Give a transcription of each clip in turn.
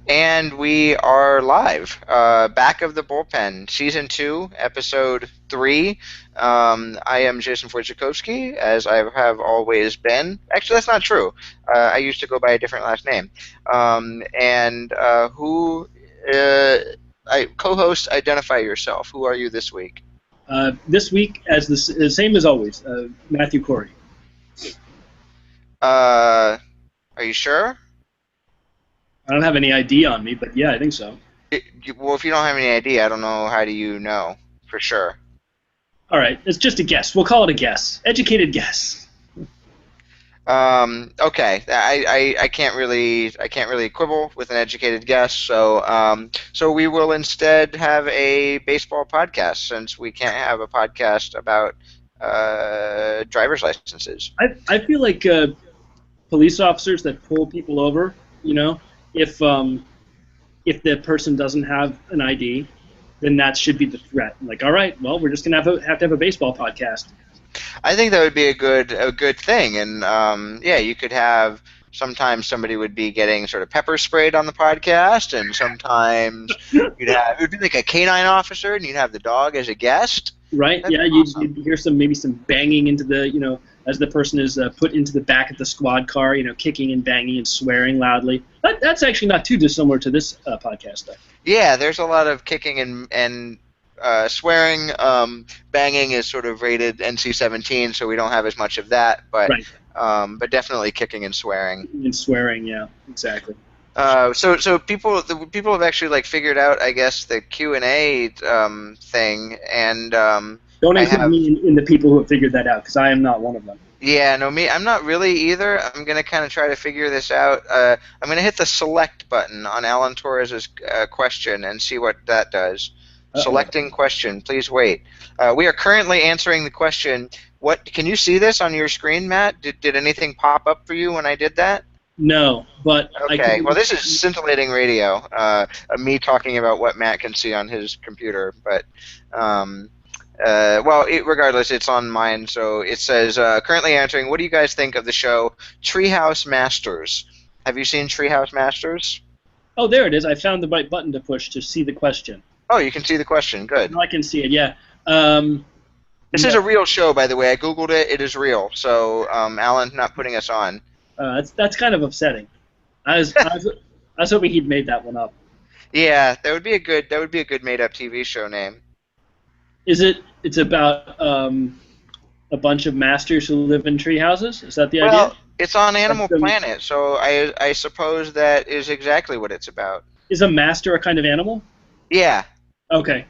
And we are live. Back of the Bullpen, Season 2, Episode 3. I am Jason Wojciechowski, as I have always been. Actually, that's not true. I used to go by a different last name. Who co-host, identify yourself. Who are you this week? This week, as the same as always, Matthew Corey. Are you sure? I don't have any ID on me, but yeah, I think so. Well, if you don't have any idea, I don't know how do you know for sure. All right, it's just a guess. We'll call it a guess. Educated guess. Okay, I can't really quibble with an educated guess. So we will instead have a baseball podcast since we can't have a podcast about driver's licenses. I feel like police officers that pull people over, you know, if the person doesn't have an ID, then that should be the threat. Like, all right, well, we're just gonna have to have a baseball podcast. I think that would be a good thing, and yeah, you could have. Sometimes somebody would be getting sort of pepper sprayed on the podcast, and sometimes it would be like a canine officer, and you'd have the dog as a guest. Right? That'd Yeah, be awesome. you'd hear maybe some banging into the, as the person is put into the back of the squad car, kicking and banging and swearing loudly. That's actually not too dissimilar to this podcast, though. Yeah, there's a lot of kicking and swearing. Banging is sort of rated NC-17, so we don't have as much of that. Right. But definitely kicking and swearing. And swearing, yeah, exactly. So people have actually like figured out, I guess, the Q&A thing, and Don't I include have. me in the people who have figured that out, because I am not one of them. Yeah, no, I'm not really either. I'm going to kind of try to figure this out. I'm going to hit the select button on Alan Torres's question and see what that does. Uh-oh. Selecting question. Please wait. We are currently answering the question. What can you see this on your screen, Matt? Did anything pop up for you when I did that? No, but Okay. Well, this is scintillating radio. Me talking about what Matt can see on his computer, but. Regardless, it's on mine, so it says, currently answering, what do you guys think of the show Treehouse Masters? Have you seen Treehouse Masters? Oh, there it is. I found the right button to push to see the question. Oh, you can see the question. Good. Now I can see it, yeah. This is a real show, by the way. I Googled it. It is real, so Alan's not putting us on. That's kind of upsetting. I was hoping he'd made that one up. Yeah, that would be a good made-up TV show name. It's about a bunch of masters who live in tree houses? Is that the idea? Well, it's on Animal Planet, so I suppose that is exactly what it's about. Is a master a kind of animal? Yeah. Okay.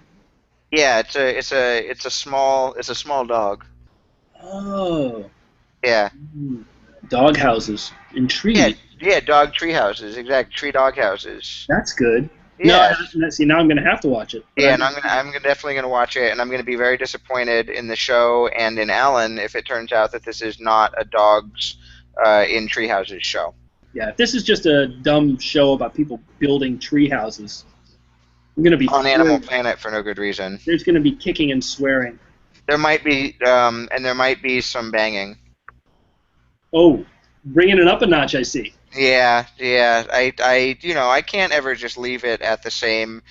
Yeah, it's a small dog. Oh. Yeah. Dog houses in trees. Yeah, dog tree houses, exact tree dog houses. That's good. Yeah. No, see, now I'm going to have to watch it. Yeah, and I'm definitely gonna watch it, and I'm gonna be very disappointed in the show and in Alan if it turns out that this is not a dogs in tree houses show. Yeah, if this is just a dumb show about people building tree houses, I'm going to be On Animal Planet for no good reason. There's going to be kicking and swearing. There might be some banging. Oh, bringing it up a notch, I see. Yeah. I can't ever just leave it at the same,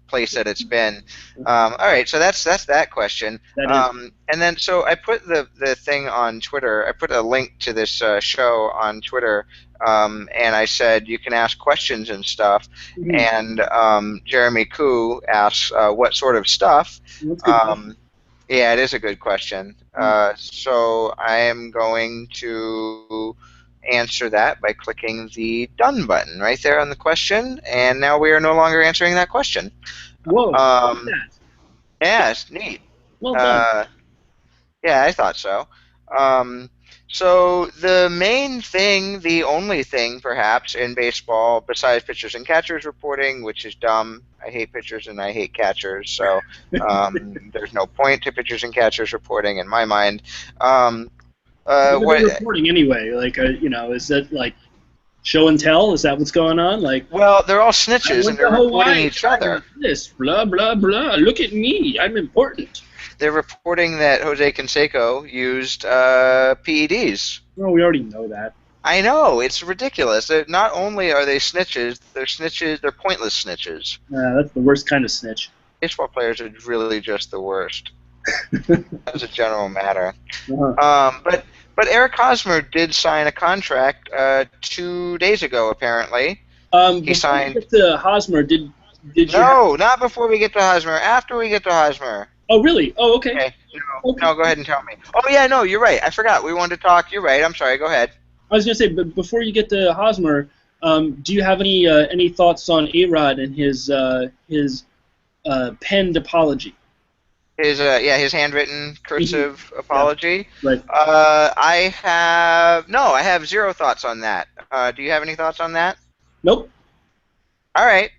place that it's been. All right, so that's that question. That is. And then so I put the thing on Twitter. I put a link to this show on Twitter, and I said you can ask questions and stuff. Mm-hmm. And Jeremy Koo asks what sort of stuff. That's good. Yeah, it is a good question. So I am going to answer that by clicking the done button right there on the question, and now we are no longer answering that question. Whoa. Yeah, it's neat. Well done. Yeah, I thought so. So the main thing, the only thing perhaps in baseball besides pitchers and catchers reporting, which is dumb. I hate pitchers and I hate catchers, so there's no point to pitchers and catchers reporting in my mind. What are they reporting anyway? Like, is that like show and tell? Is that what's going on? Like, well, they're all snitches and they're reporting each other. This blah blah blah. Look at me, I'm important. They're reporting that Jose Canseco used PEDs. Well, we already know that. I know, it's ridiculous. Not only are they snitches, they're snitches. They're pointless snitches. That's the worst kind of snitch. Baseball players are really just the worst, as a general matter. Uh-huh. But Eric Hosmer did sign a contract 2 days ago. Apparently, he Before we signed. get to Hosmer, did you have? No, not before we get to Hosmer. After we get to Hosmer. Oh, really? Oh, okay. Okay. Okay. No, go ahead and tell me. Oh yeah, no, you're right. I forgot. We wanted to talk. You're right. I'm sorry. Go ahead. I was gonna say, but before you get to Hosmer, do you have any thoughts on A-Rod and his penned apology? His handwritten cursive Yeah. apology. Right. I have zero thoughts on that. Do you have any thoughts on that? Nope. All right.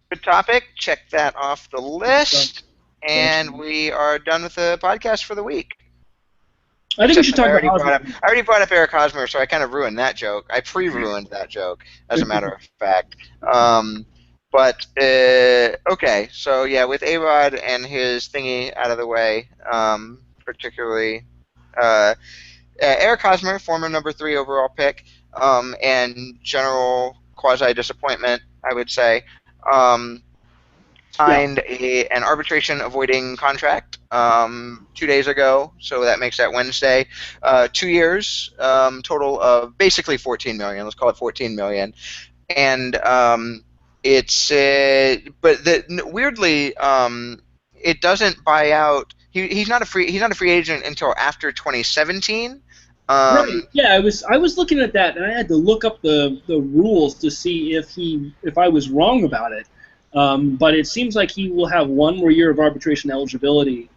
Good topic. Check that off the So, list. And we are done with the podcast for the week. I think we should talk about Hosmer. I already brought up Eric Hosmer, so I kind of ruined that joke. I pre-ruined that joke, as a matter of fact. Okay, so yeah, with A-Rod and his thingy out of the way, particularly Eric Hosmer, former number 3 overall pick, and general quasi disappointment, I would say. Um, Yeah. Signed an arbitration avoiding contract 2 days ago, so that makes that Wednesday. 2 years, total of basically 14 million. Let's call it 14 million. And it's weirdly, it doesn't buy out. He's not a free agent until after 2017. Right. Yeah, I was looking at that, and I had to look up the rules to see if I was wrong about it. But it seems like he will have one more year of arbitration eligibility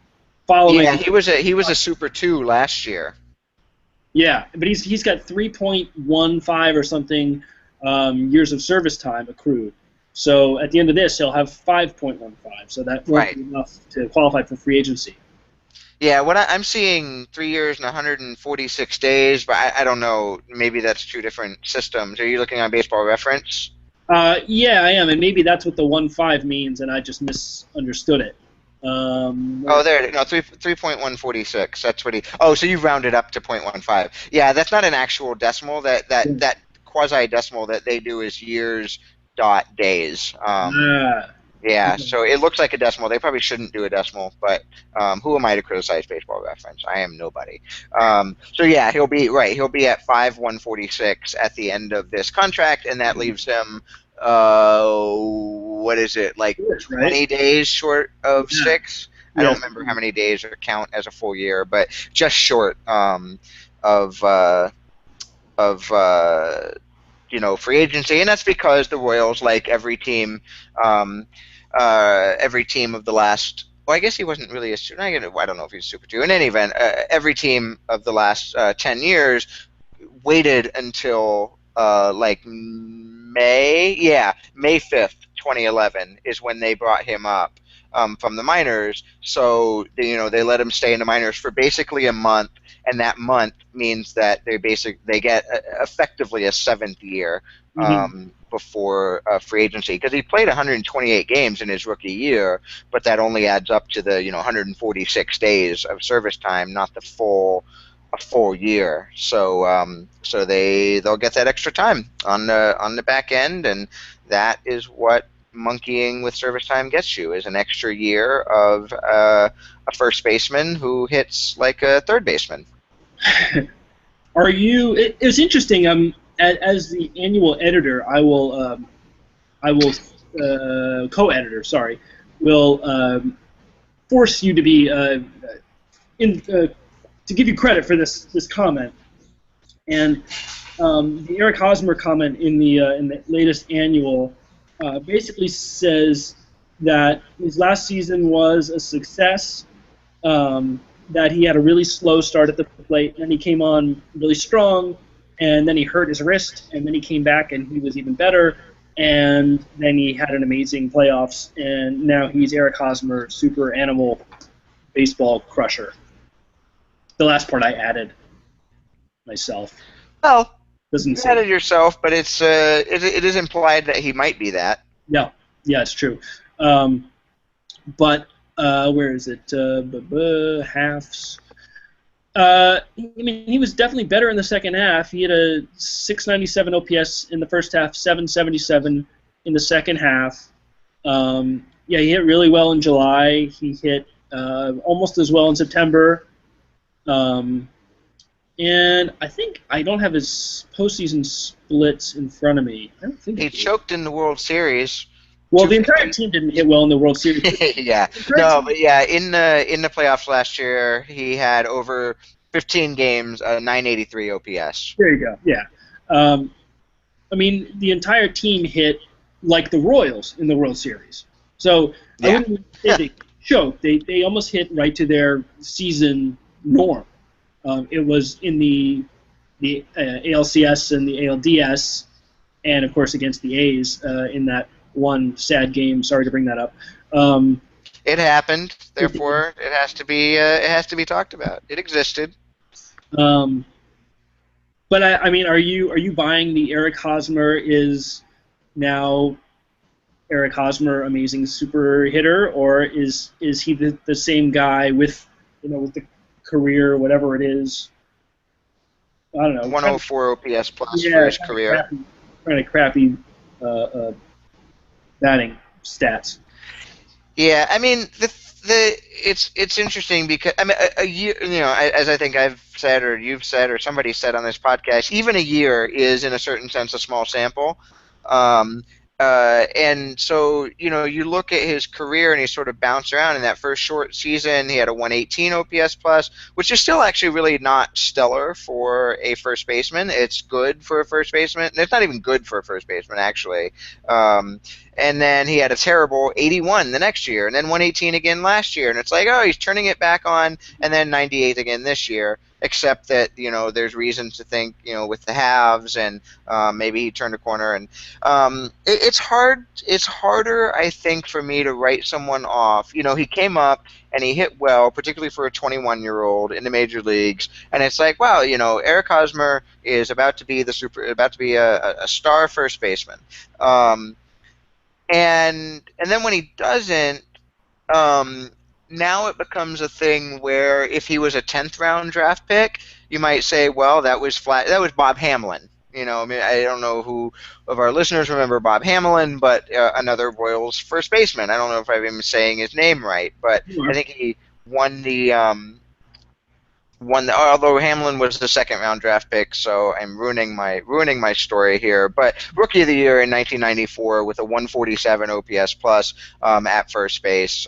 following. Yeah, he was a Super 2 last year. Yeah, but he's got 3.15 or something years of service time accrued. So at the end of this, he'll have 5.15. So that won't be enough to qualify for free agency. Yeah, I'm seeing 3 years and 146 days, but I don't know. Maybe that's two different systems. Are you looking on Baseball Reference? Yeah, I am, and maybe that's what the 1.5 means, and I just misunderstood it. There it is. No, 3.146. That's what he. Oh, so you've rounded up to 0.15. Yeah, that's not an actual decimal. That quasi decimal that they do is years dot days. Yeah, so it looks like a decimal. They probably shouldn't do a decimal, but who am I to criticize Baseball Reference? I am nobody. So yeah, he'll be right. He'll be at 5.146 at the end of this contract, and that leaves him, what is it, like 20 days short of 6? I don't remember how many days or count as a full year, but just short of free agency, and that's because the Royals, like every team of the last. Well, I guess he wasn't really a. I don't know if he's super 2. In any event, every team of the last 10 years waited until like May 5th, 2011 is when they brought him up from the minors. So they let him stay in the minors for basically a month, and that month means that they get effectively a 7th year before free agency, because he played 128 games in his rookie year, but that only adds up to the 146 days of service time, not a full year. So they'll get that extra time on the back end, and that is what monkeying with service time gets you, is an extra year of a first baseman who hits like a third baseman. Are you? It was interesting. As the annual editor, I will co-editor. Sorry, will force you to be to give you credit for this comment. And the Eric Hosmer comment in the latest annual basically says that his last season was a success. That he had a really slow start at the plate, and then he came on really strong, and then he hurt his wrist, and then he came back and he was even better, and then he had an amazing playoffs, and now he's Eric Hosmer, super animal baseball crusher. The last part I added myself. Well, doesn't you say added yourself, but it is implied that he might be that. Yeah, it's true. But where is it? Halves. I mean, he was definitely better in the second half. He had a 697 OPS in the first half, 777 in the second half. Yeah, he hit really well in July. He hit almost as well in September. Um, and I think I don't have his postseason splits in front of me. I don't think I He do. choked in the World Series, Well, the entire 250. team didn't hit well in the World Series, but Yeah, the entire no, team. but yeah, in the playoffs last year, he had over 15 games, 983 OPS. There you go. Yeah. Um, I mean, the entire team hit like the Royals in the World Series. So I Yeah, wouldn't even say they choked. They almost hit right to their season norm. It was in the ALCS and the ALDS, and of course against the A's in that one sad game. Sorry to bring that up. Um, it happened. it did. Therefore, it has to be talked about. It existed. Um, but I mean, are you buying the Eric Hosmer is now Eric Hosmer amazing super hitter, or is he the same guy with with the career whatever it is? I don't know. 104 OPS plus for Yeah, his career. kind of crappy uh, batting stats. Yeah, I mean the it's interesting because I mean a year, as I think I've said or you've said or somebody said on this podcast, even a year is in a certain sense a small sample. Um, and so you look at his career and he sort of bounced around. In that first short season, he had a 118 OPS plus, which is still actually really not stellar for a first baseman. It's good for a first baseman. It's not even good for a first baseman actually. Um, and then he had a terrible 81 the next year, and then 118 again last year, and it's like, oh, he's turning it back on, and then 98 again this year. Except that there's reasons to think with the halves, and maybe he turned a corner, and it's hard. It's harder, I think, for me to write someone off. He came up and he hit well, particularly for a 21-year-old in the major leagues, and it's like, wow, Eric Hosmer is about to be a star first baseman. Um, and then when he doesn't, um, now it becomes a thing where if he was a 10th round draft pick, you might say, well, that was flat. That was Bob Hamlin. I mean, I don't know who of our listeners remember Bob Hamlin, but another Royals first baseman. I don't know if I'm even saying his name right, but I think he won the although Hamlin was the second round draft pick, so I'm ruining my story here. But rookie of the year in 1994 with a 147 OPS plus at first base,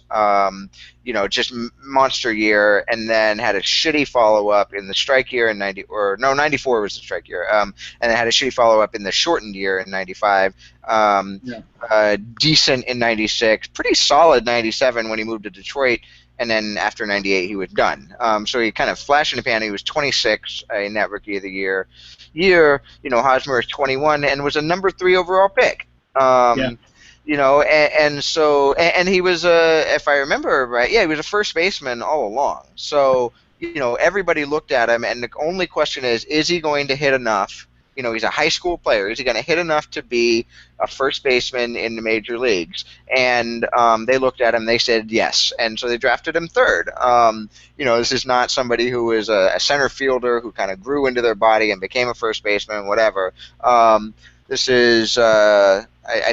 just monster year, and then had a shitty follow up in the strike year in 90 or no 94 was the strike year, and then had a shitty follow up in the shortened year in 95. Um, Yeah, Decent in 96, pretty solid 97 when he moved to Detroit, and then after 98 he was done. So he kind of flashed in the pan. He was 26 in that rookie of the Hosmer is 21 and was a number 3 overall pick. yeah, And so he was if I remember right, yeah, he was a first baseman all along. So everybody looked at him, and the only question is he going to hit enough? He's a high school player. Is he going to hit enough to be a first baseman in the major leagues? And they looked at him. They said yes, and so they drafted him third. This is not somebody who is a center fielder who kind of grew into their body and became a first baseman, whatever. This is, I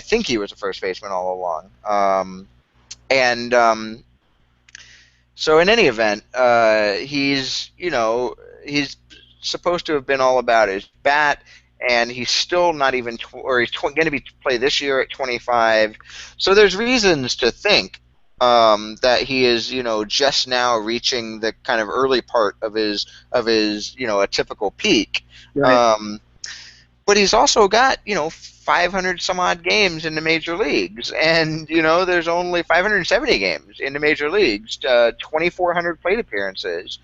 think he was a first baseman all along. And So in any event, he's supposed to have been all about his bat, and he's still not even, or he's going to be play this year at 25. So there's reasons to think that he is, just now reaching the kind of early part of his, a typical peak. right. Um, but he's also got 500 some odd games in the major leagues, and there's only 570 games in the major leagues, 2,400 plate appearances,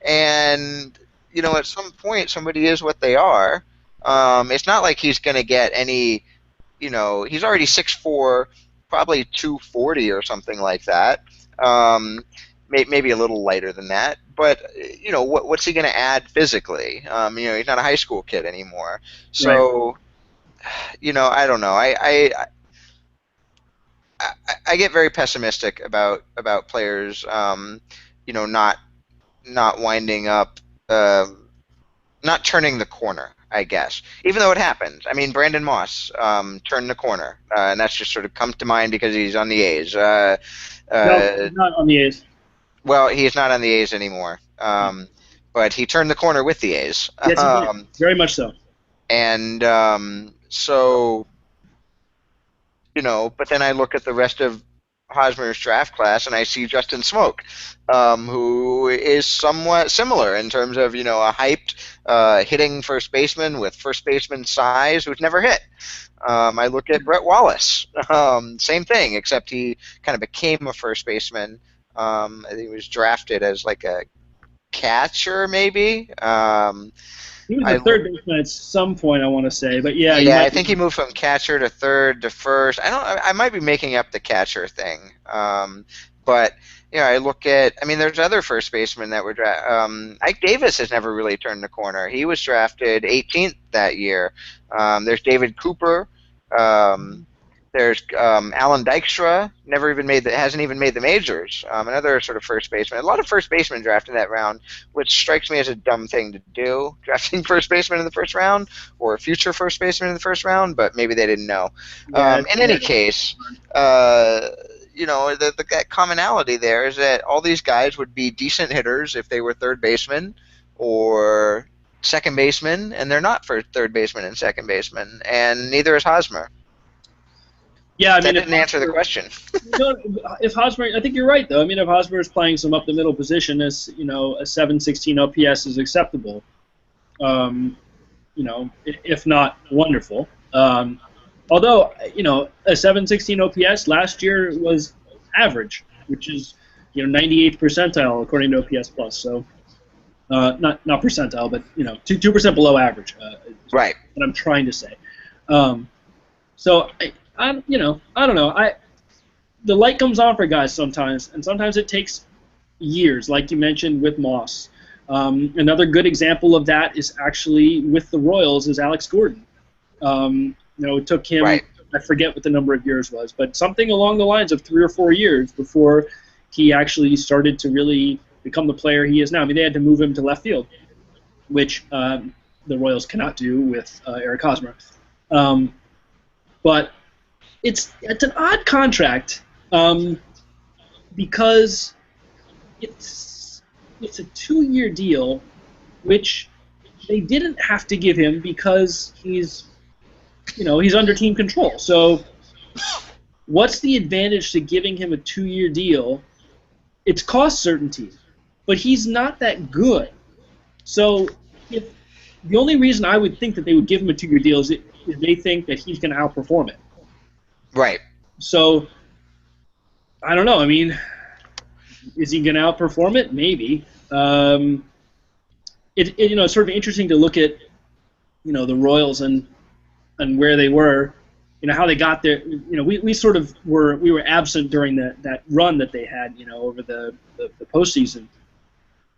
and at some point somebody is what they are. It's not like he's going to get any. He's already 6'4", probably 240 or something like that. Maybe a little lighter than that, but what's he going to add physically? He's not a high school kid anymore, Right. so I don't know. I get very pessimistic about players, not winding up not turning the corner, I guess. Even though it happened. I mean, Brandon Moss turned the corner, and that's just sort of come to mind because he's on the A's. No, Uh, he's not on the A's. well, he's not on the A's anymore, Yeah. but he turned the corner with the A's. Yes, he did. Very much so. And so, but then I look at the rest of Hosmer's draft class and I see Justin Smoke, who is somewhat similar in terms of, a hyped hitting first baseman with first baseman size who's never hit. I look at Brett Wallace, same thing, except he kind of became a first baseman. I think he was drafted as like a catcher, maybe. He was I a look third baseman at some point, I want to say, but yeah, you Yeah, I might think be. he moved from catcher to third to first. I might be making up the catcher thing. But I look at. I mean, there's other first basemen that were drafted. Ike Davis has never really turned the corner. He was drafted 18th that year. There's David Cooper. Um, there's Alan Dykstra. Never even hasn't even made the majors. Another sort of first baseman. A lot of first basemen drafted in that round, which strikes me as a dumb thing to do. Drafting first baseman in the first round or a future first baseman in the first round, but maybe they didn't know. Yeah, In any case, that commonality there is that all these guys would be decent hitters if they were third baseman or second baseman, and they're not for third baseman and second baseman, and neither is Hosmer. yeah. I That mean, if didn't answer the Hosmer, question. no, if Hosmer, I think you're right though. I mean, if Hosmer is playing some up the middle position, as a 716 OPS is acceptable. Um, if not wonderful. Although, a 716 OPS last year was average, which is 98th percentile according to OPS Plus. So not percentile, but 2% below average. Is Right. what I'm trying to say. So I don't know. The light comes on for guys sometimes, and sometimes it takes years, like you mentioned with Moss. Another good example of that is actually with the Royals is Alex Gordon. It took him, Right. I forget what the number of years was, but something along the lines of 3 or 4 years before he actually started to really become the player he is now. I mean, they had to move him to left field, which the Royals cannot do with Eric Hosmer. But it's an odd contract because it's a 2-year deal, which they didn't have to give him because he's under team control. So what's the advantage to giving him a 2-year deal? It's cost certainty, but he's not that good. So if the only reason I would think that they would give him a 2-year deal is if they think that he's going to outperform it. Right. So I don't know. I mean, is he going to outperform it? Maybe. It's sort of interesting to look at the Royals and where they were, how they got there. We sort of were absent during that run that they had, over the postseason.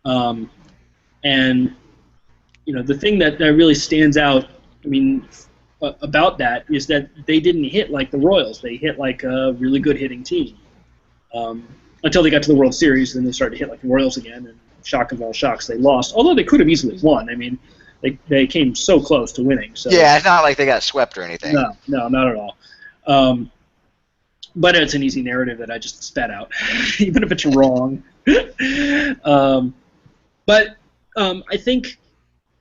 And the thing that really stands out, I mean, about that is that they didn't hit like the Royals. They hit like a really good hitting team until they got to the World Series, and they started to hit like the Royals again. And shock of all shocks, they lost. Although they could have easily won. I mean, they came so close to winning. So Yeah, it's not like they got swept or anything. no, not at all. But it's an easy narrative that I just spat out, even if it's wrong. But I think,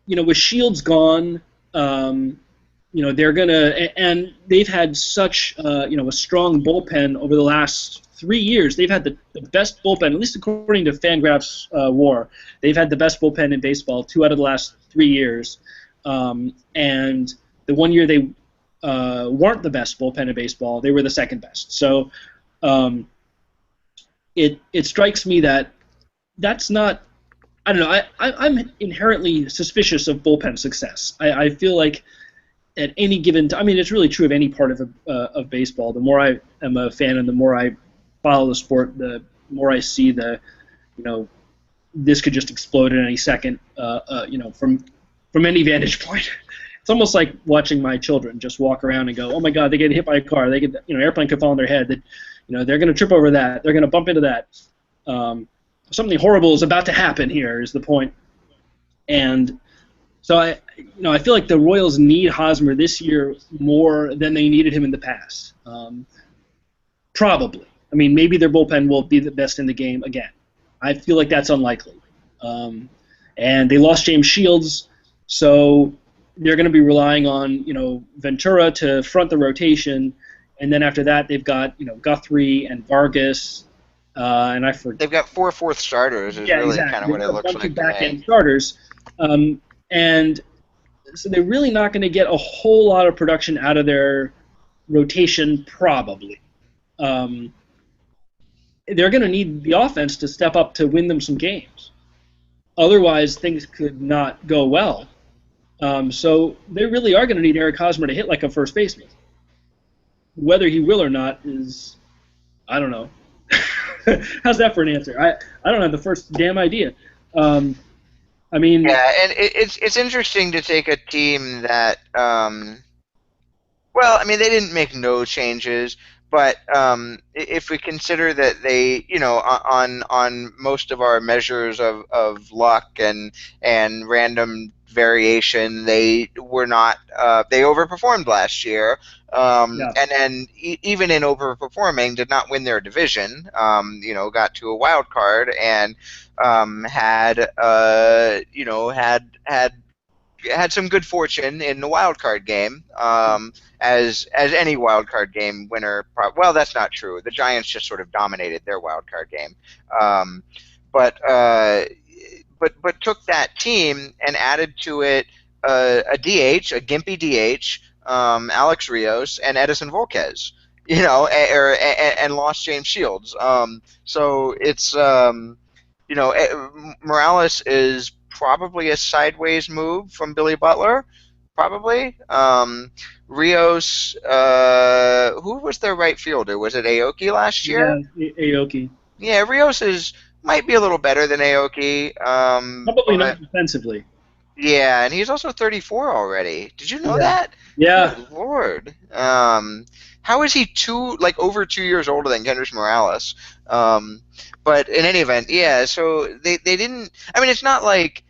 with Shields gone, they're gonna, and they've had such, a strong bullpen over the last 3 years. They've had the best bullpen, at least according to Fangraphs WAR. They've had the best bullpen in baseball 2 out of the last 3 years, and the one year they weren't the best bullpen in baseball, they were the second best. So it strikes me that's not. I don't know. I'm inherently suspicious of bullpen success. I feel like at any given time, I mean, it's really true of any part of baseball. The more I am a fan and the more I follow the sport, the more I see this could just explode at any second, from any vantage point. It's almost like watching my children just walk around and go, oh my God, they get hit by a car. They get, airplane could fall on their head. That, they're going to trip over that. They're going to bump into that. Something horrible is about to happen here is the point. And so I feel like the Royals need Hosmer this year more than they needed him in the past. Probably. I mean, maybe their bullpen will be the best in the game again. I feel like that's unlikely. Um, and they lost James Shields, so they're going to be relying on Ventura to front the rotation, and then after that they've got Guthrie and Vargas, and I forget. They've got four fourth starters is Yeah, really kind exactly. of They've what it got a looks bunch of like to back me. end starters, and so they're really not going to get a whole lot of production out of their rotation, probably. Um, they're going to need the offense to step up to win them some games. Otherwise, things could not go well. So they really are going to need Eric Hosmer to hit like a first baseman. Whether he will or not is, I don't know. How's that for an answer? I don't have the first damn idea. Um, I mean, Yeah, and it's interesting to take a team that well, I mean, they didn't make no changes, but if we consider that they, on most of our measures of luck and random variation, they were not they overperformed last year, yeah, and then even in overperforming, did not win their division. Got to a wild card and had had some good fortune in the wild card game, as any wild card game winner. Well, that's not true. The Giants just sort of dominated their wild card game, um, but but took that team and added to it a DH, a gimpy DH, Alex Rios, and Edison Volquez. And lost James Shields. So it's Morales is probably a sideways move from Billy Butler, probably. Rios, who was their right fielder? Was it Aoki last year? yeah, Aoki. Yeah, Rios is might be a little better than Aoki, Probably but not defensively. yeah, and he's also 34 already. Did you know Yeah, that? yeah, Good lord. How is he over 2 years older than Kendrys Morales? Um, but in any event, yeah. So they didn't. I mean, it's not like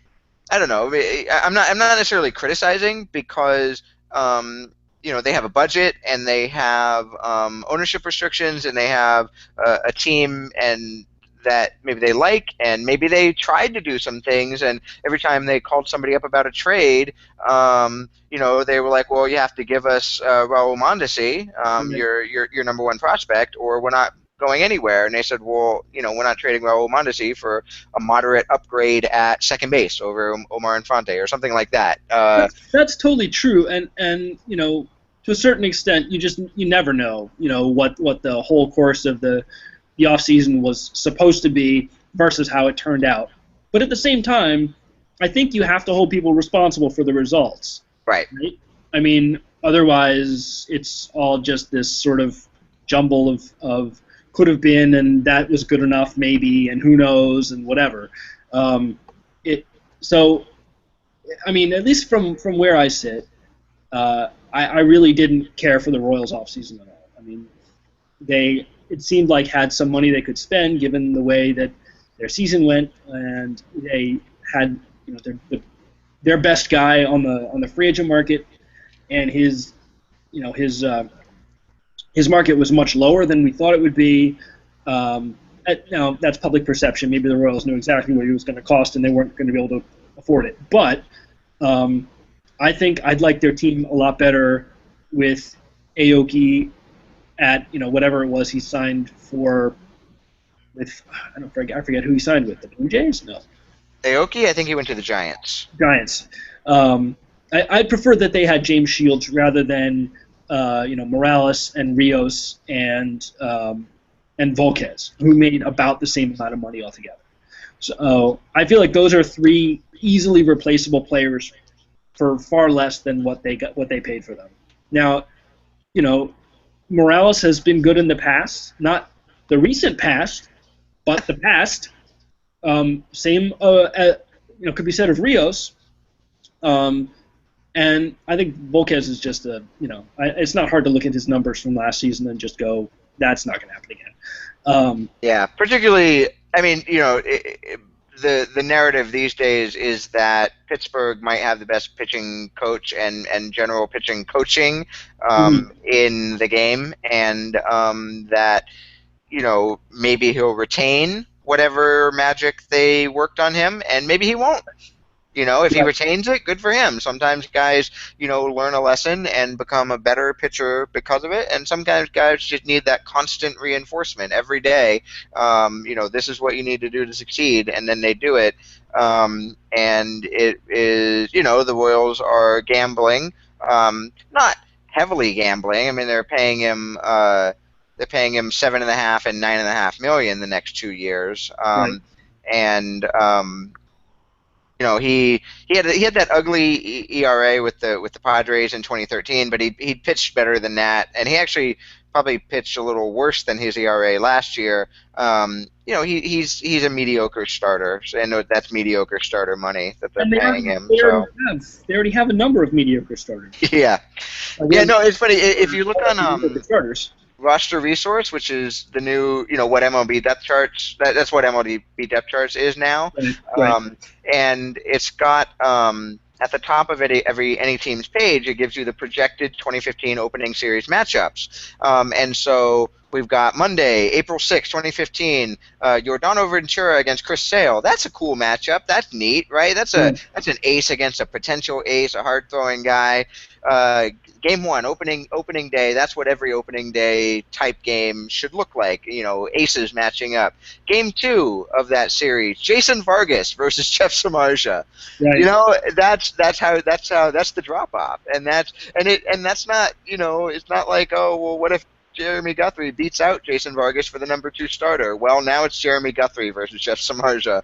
I don't know. I'm not necessarily criticizing because they have a budget and they have ownership restrictions and they have a team and that maybe they like and maybe they tried to do some things and every time they called somebody up about a trade, they were like, well, you have to give us Raul Mondesi, right. your number one prospect, or we're not going anywhere. And they said, well, we're not trading Raul Mondesi for a moderate upgrade at second base over Omar Infante or something like that. That's totally true, and to a certain extent, you never know, what the whole course of the off season was supposed to be versus how it turned out. But at the same time, I think you have to hold people responsible for the results. Right. Right? I mean, otherwise, it's all just this sort of jumble of could have been, and that was good enough, maybe, and who knows, and whatever. It so, I mean, at least from where I sit, I really didn't care for the Royals offseason at all. I mean, they it seemed like had some money they could spend given the way that their season went, and they had their best guy on the free agent market, and you know his uh, his market was much lower than we thought it would be. Now that's public perception. Maybe the Royals knew exactly what he was going to cost, and they weren't going to be able to afford it. But um, I think I'd like their team a lot better with Aoki at whatever it was he signed for with I forget who he signed with, the Blue Jays. No, Aoki, I think he went to the Giants. Giants. I'd prefer that they had James Shields rather than Morales and Rios and Volquez, who made about the same amount of money altogether. So I feel like those are three easily replaceable players for far less than what they paid for them. Now, Morales has been good in the past, not the recent past, but the past. Same, could be said of Rios. Um, and I think Volquez is just it's not hard to look at his numbers from last season and just go, that's not going to happen again. Yeah, particularly. I mean, the narrative these days is that Pittsburgh might have the best pitching coach and general pitching coaching Mhm. in the game, and that maybe he'll retain whatever magic they worked on him, and maybe he won't. If he Right. retains it, good for him. Sometimes guys, learn a lesson and become a better pitcher because of it. And sometimes guys just need that constant reinforcement every day. This is what you need to do to succeed, and then they do it. And it is, the Royals are gambling, not heavily gambling. I mean, they're paying him 7.5 and 9.5 million the next 2 years. Right. And he had that ugly ERA with the Padres in 2013, but he pitched better than that, and he actually probably pitched a little worse than his ERA last year. He's a mediocre starter, and that's mediocre starter money that they're And paying him. they already So have a number of mediocre starters. yeah, Like, we yeah. have No, it's funny if you look on mediocre starters. roster resource, which is the new, what MLB depth charts. That's what MLB depth charts is now, Right. Right. um, and it's got at the top of it any team's page. It gives you the projected 2015 opening series matchups, and so we've got Monday, April 6, 2015, Yordano Ventura against Chris Sale. That's a cool matchup. That's neat, right? That's an ace against a potential ace, a hard throwing guy. Game one, opening day. That's what every opening day type game should look like. Aces matching up. Game two of that series, Jason Vargas versus Jeff Samardzija. Right. That's the drop off, and that's not. It's not like, oh well, what if Jeremy Guthrie beats out Jason Vargas for the number 2 starter? Well, now it's Jeremy Guthrie versus Jeff Samardzija.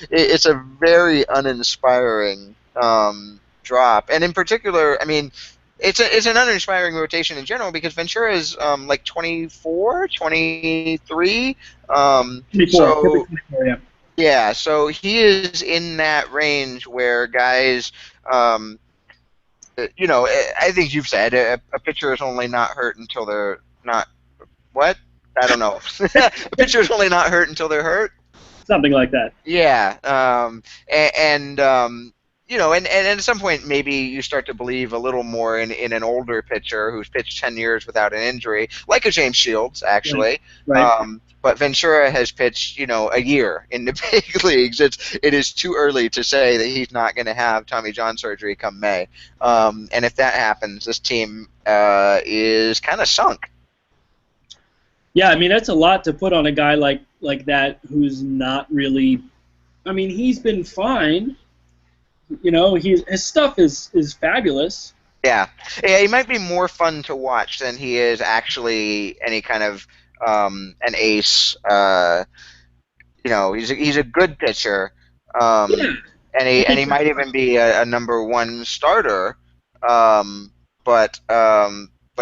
It's a very uninspiring drop, and in particular, I mean, it's an uninspiring rotation in general because Ventura is like 24, 23. 24. So 24, yeah. yeah, so he is in that range where guys, I think you've said a pitcher is only not hurt until they're not. What? I don't know. A pitcher is only not hurt until they're hurt. Something like that. Yeah, and at some point maybe you start to believe a little more in an older pitcher who's pitched 10 years without an injury, like a James Shields, actually. Right. But Ventura has pitched, a year in the big leagues. It is too early to say that he's not going to have Tommy John surgery come May. And if that happens, this team is kind of sunk. Yeah, I mean that's a lot to put on a guy like that who's not really. I mean, he's been fine. His stuff is fabulous. Yeah, he might be more fun to watch than he is actually any kind of an ace. He's a good pitcher, Yeah. and he might even be a number 1 starter. But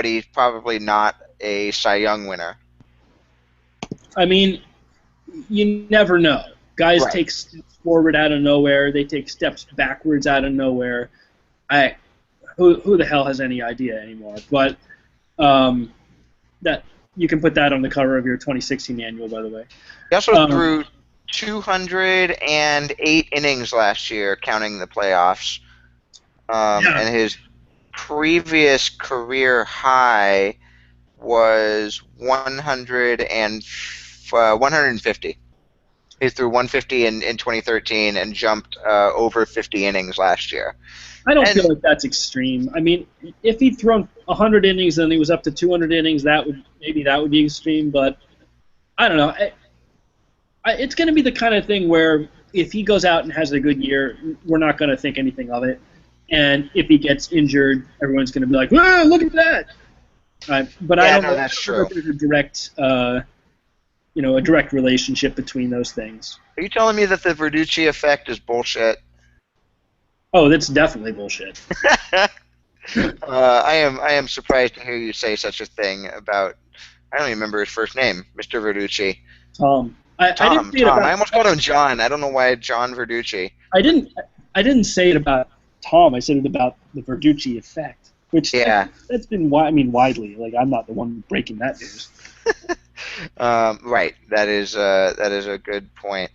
he's probably not a Cy Young winner. I mean, you never know. Guys Right. take steps forward out of nowhere. They take steps backwards out of nowhere. Who the hell has any idea anymore? But that you can put that on the cover of your 2016 annual, by the way. He also threw 208 innings last year, counting the playoffs. And his previous career high was 150. He threw 150 in 2013 and jumped over 50 innings last year. I don't feel like that's extreme. I mean, if he'd thrown 100 innings and he was up to 200 innings, that would be extreme. But I don't know. It's going to be the kind of thing where if he goes out and has a good year, we're not going to think anything of it. And if he gets injured, everyone's going to be like, "Whoa, look at that!" But I don't know. That's true. There's a direct, a direct relationship between those things. Are you telling me that the Verducci effect is bullshit? Oh, that's definitely bullshit. I am surprised to hear you say such a thing about. I don't even remember his first name, Mr. Verducci. Tom. I didn't say it Tom. about, I almost called him John. I don't know why John Verducci. I didn't say it about Tom. I said it about the Verducci effect, which that's been widely. Like I'm not the one breaking that news. Right. That is a good point.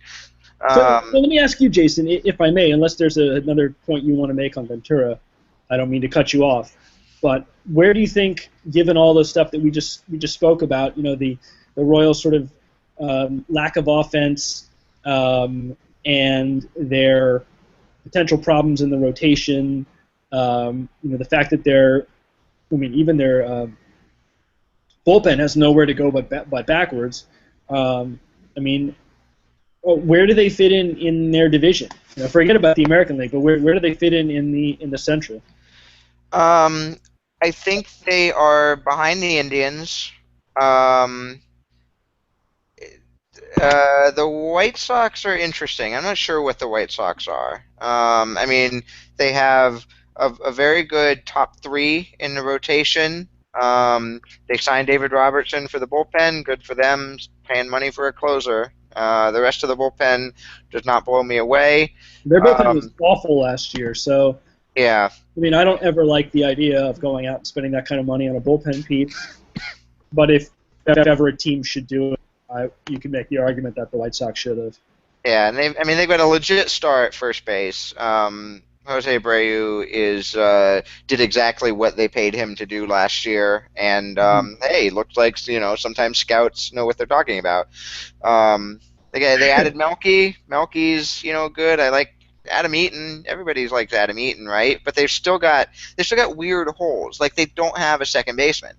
So Um, let me ask you, Jason, if I may, unless there's another point you want to make on Ventura, I don't mean to cut you off, but where do you think, given all the stuff that we just spoke about, the Royals' sort of lack of offense and their potential problems in the rotation, the fact that even their bullpen has nowhere to go but backwards. I mean, where do they fit in their division? Forget about the American League, but where do they fit in the Central? um, I think they are behind the Indians. Um, the White Sox are interesting. I'm not sure what the White Sox are. I mean, they have a very good top three in the rotation. They signed David Robertson for the bullpen. Good for them, paying money for a closer. The rest of the bullpen does not blow me away. Their bullpen was Um, awful last year, so yeah, I mean, I don't ever like the idea of going out and spending that kind of money on a bullpen piece. But if ever a team should do it, you can make the argument that the White Sox should have. yeah, and I mean, they've got a legit star at first base. Jose Abreu did exactly what they paid him to do last year, and hey, looks like sometimes scouts know what they're talking about. They added Melky. Melky's good. I like Adam Eaton. Everybody's liked Adam Eaton, right? But they've still got weird holes. Like they don't have a second baseman.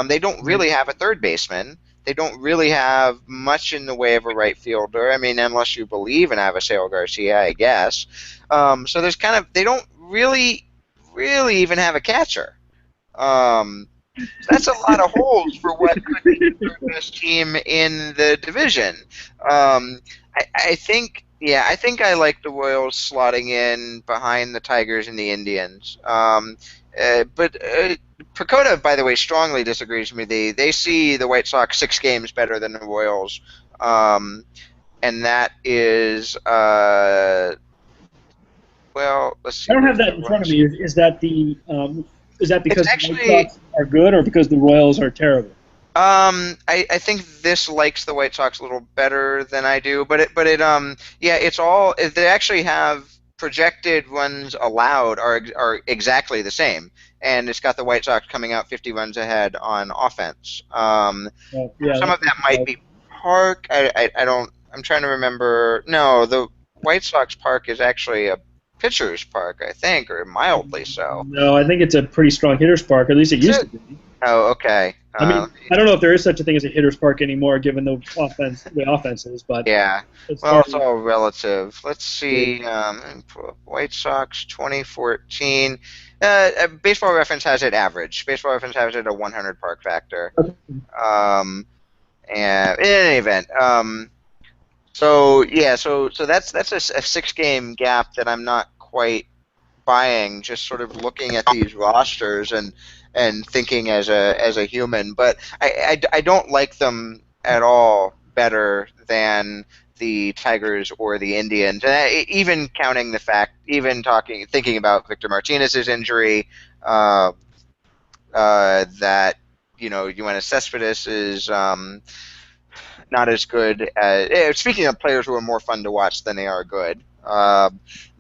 They don't really have a third baseman. They don't really have much in the way of a right fielder. I mean, unless you believe in Avisel Garcia, I guess. So they don't really even have a catcher. So that's a lot of holes for what could be the third best team in the division. I think I like the Royals slotting in behind the Tigers and the Indians. But Pacoda, by the way, strongly disagrees with me. They see the White Sox 6 games better than the Royals, and that is well. Let's see. I don't have Where's that the in front of last? me. Is that It's because the White actually Sox are good or because the Royals are terrible? I think this likes the White Sox a little better than I do, yeah, they actually have projected runs allowed are exactly the same, and it's got the White Sox coming out 50 runs ahead on offense. Yeah, Some of that's that might right. be Park. I don't. I'm trying to remember. No, the White Sox Park is actually a pitcher's park, I think, or mildly so. No, I think it's a pretty strong hitter's park. At least it Is used it? to be. Oh, okay. I mean, I don't know if there is such a thing as a hitter's park anymore, given the offense is. But Yeah. as Well, far it's all relative. Let's as see. White Sox 2014. Baseball Reference has it average. Baseball Reference has it a 100 park factor. Um, and in any event, so yeah, so that's a 6 game gap that I'm not quite buying. Just sort of looking at these rosters and thinking as a human, but I don't like them at all better than the Tigers or the Indians, and even counting the fact, thinking about Victor Martinez's injury, uh, that Yoenis Cespedes is not as good as. Speaking of players who are more fun to watch than they are good,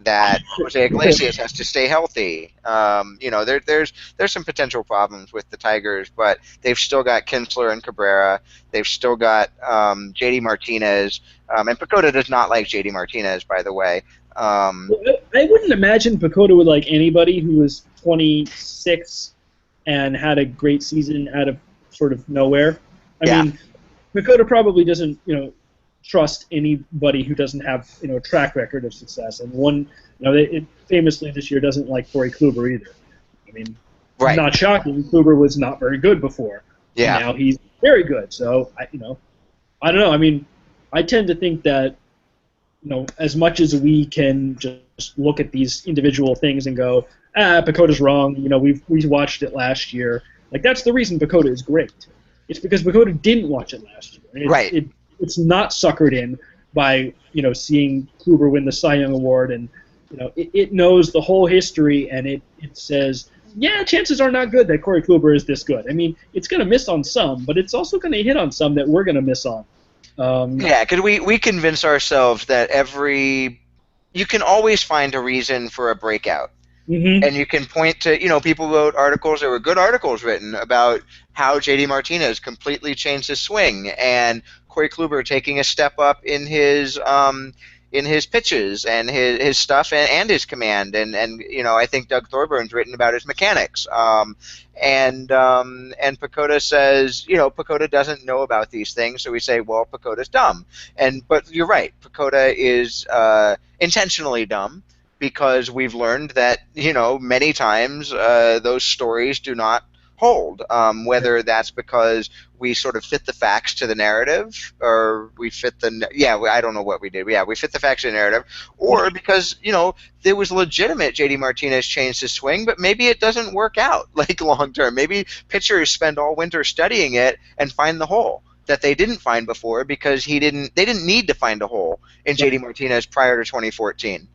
that Jose Iglesias has to stay healthy. There's some potential problems with the Tigers, but they've still got Kinsler and Cabrera. They've still got JD Martinez, and Pacoda does not like JD Martinez, by the way. I wouldn't imagine Pacoda would like anybody who was 26 and had a great season out of sort of nowhere. I Yeah, mean, Pacoda probably doesn't, trust anybody who doesn't have, a track record of success. And it famously this year doesn't like Corey Kluber either. I mean, right. not shocking. Kluber was not very good before, and Yeah, now he's very good. So I don't know. I mean, I tend to think that as much as we can just look at these individual things and go, Pacoda's wrong. We watched it last year. Like that's the reason Pacoda is great. It's because Pacoda didn't watch it last year. And right. it's not suckered in by seeing Kluber win the Cy Young Award, and it knows the whole history, and it says, yeah, chances are not good that Corey Kluber is this good. I mean, it's going to miss on some, but it's also going to hit on some that we're going to miss on. Yeah, because we convince ourselves that you can always find a reason for a breakout. hmm And you can point to, people wrote articles. There were good articles written about how JD Martinez completely changed his swing, and Corey Kluber taking a step up in his pitches and his stuff and his command. And I think Doug Thorburns written about his mechanics. And Pacoda says, Pacoda doesn't know about these things, so we say, well, Pacoda's dumb. But you're right, Pacoda is intentionally dumb, because we've learned that many times those stories do not hold. Whether that's because we sort of fit the facts to the narrative, or we fit the I don't know what we did. Yeah, we fit the facts to the narrative, or because there was legitimate JD Martinez changed his swing, but maybe it doesn't work out like long term. Maybe pitchers spend all winter studying it and find the hole that they didn't find before, because they didn't need to find a hole in JD Martinez prior to 2014.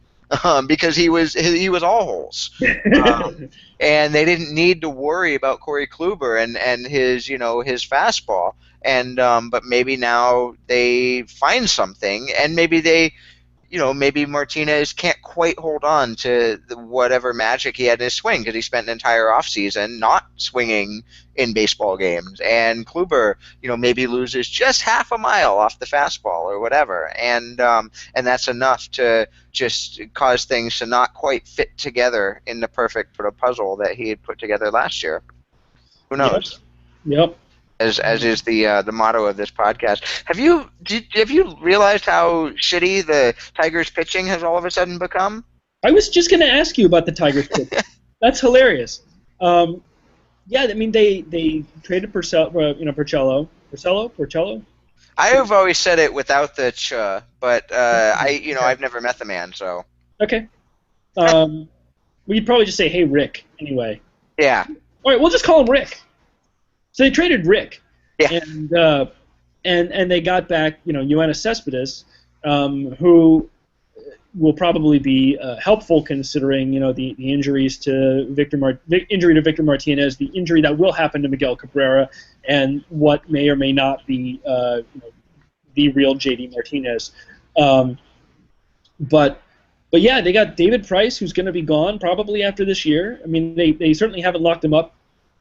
Because he was all holes, and they didn't need to worry about Corey Kluber and his fastball. And but maybe now they find something, and maybe Martinez can't quite hold on to whatever magic he had in his swing, because he spent an entire offseason not swinging in baseball games. And Kluber, maybe loses just half a mile off the fastball or whatever, and that's enough to just cause things to not quite fit together in the perfect sort of puzzle that he had put together last year. Who Yep. knows? Yep. As is the motto of this podcast. Have you realized how shitty the Tigers pitching has all of a sudden become? I was just going to ask you about the Tigers pitch. That's hilarious. Yeah, I mean they traded Porcello. I have always said it without the ch, but I've never met the man, so Okay. We'd probably just say, "Hey, Rick." Anyway. yeah, All right, we'll just call him Rick. So they traded Rick, yeah, and they got back, Yoenis Cespedes, who will probably be helpful considering, the injuries to injury to Victor Martinez, the injury that will happen to Miguel Cabrera, and what may or may not be, the real JD Martinez. But yeah, they got David Price, who's going to be gone probably after this year. I mean, they certainly haven't locked him up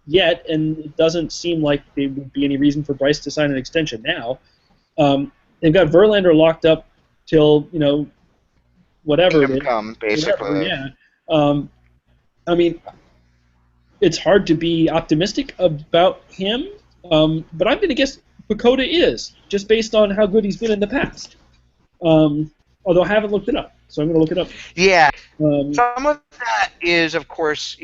yet, and it doesn't seem like there would be any reason for Bryce to sign an extension now. They've got Verlander locked up till whatever it is. come basically. Whatever, yeah. I mean, it's hard to be optimistic about him, but I'm going to guess Pacoda is, just based on how good he's been in the past. Although I haven't looked it up, so I'm going to look it up. Yeah, some of that is, of course,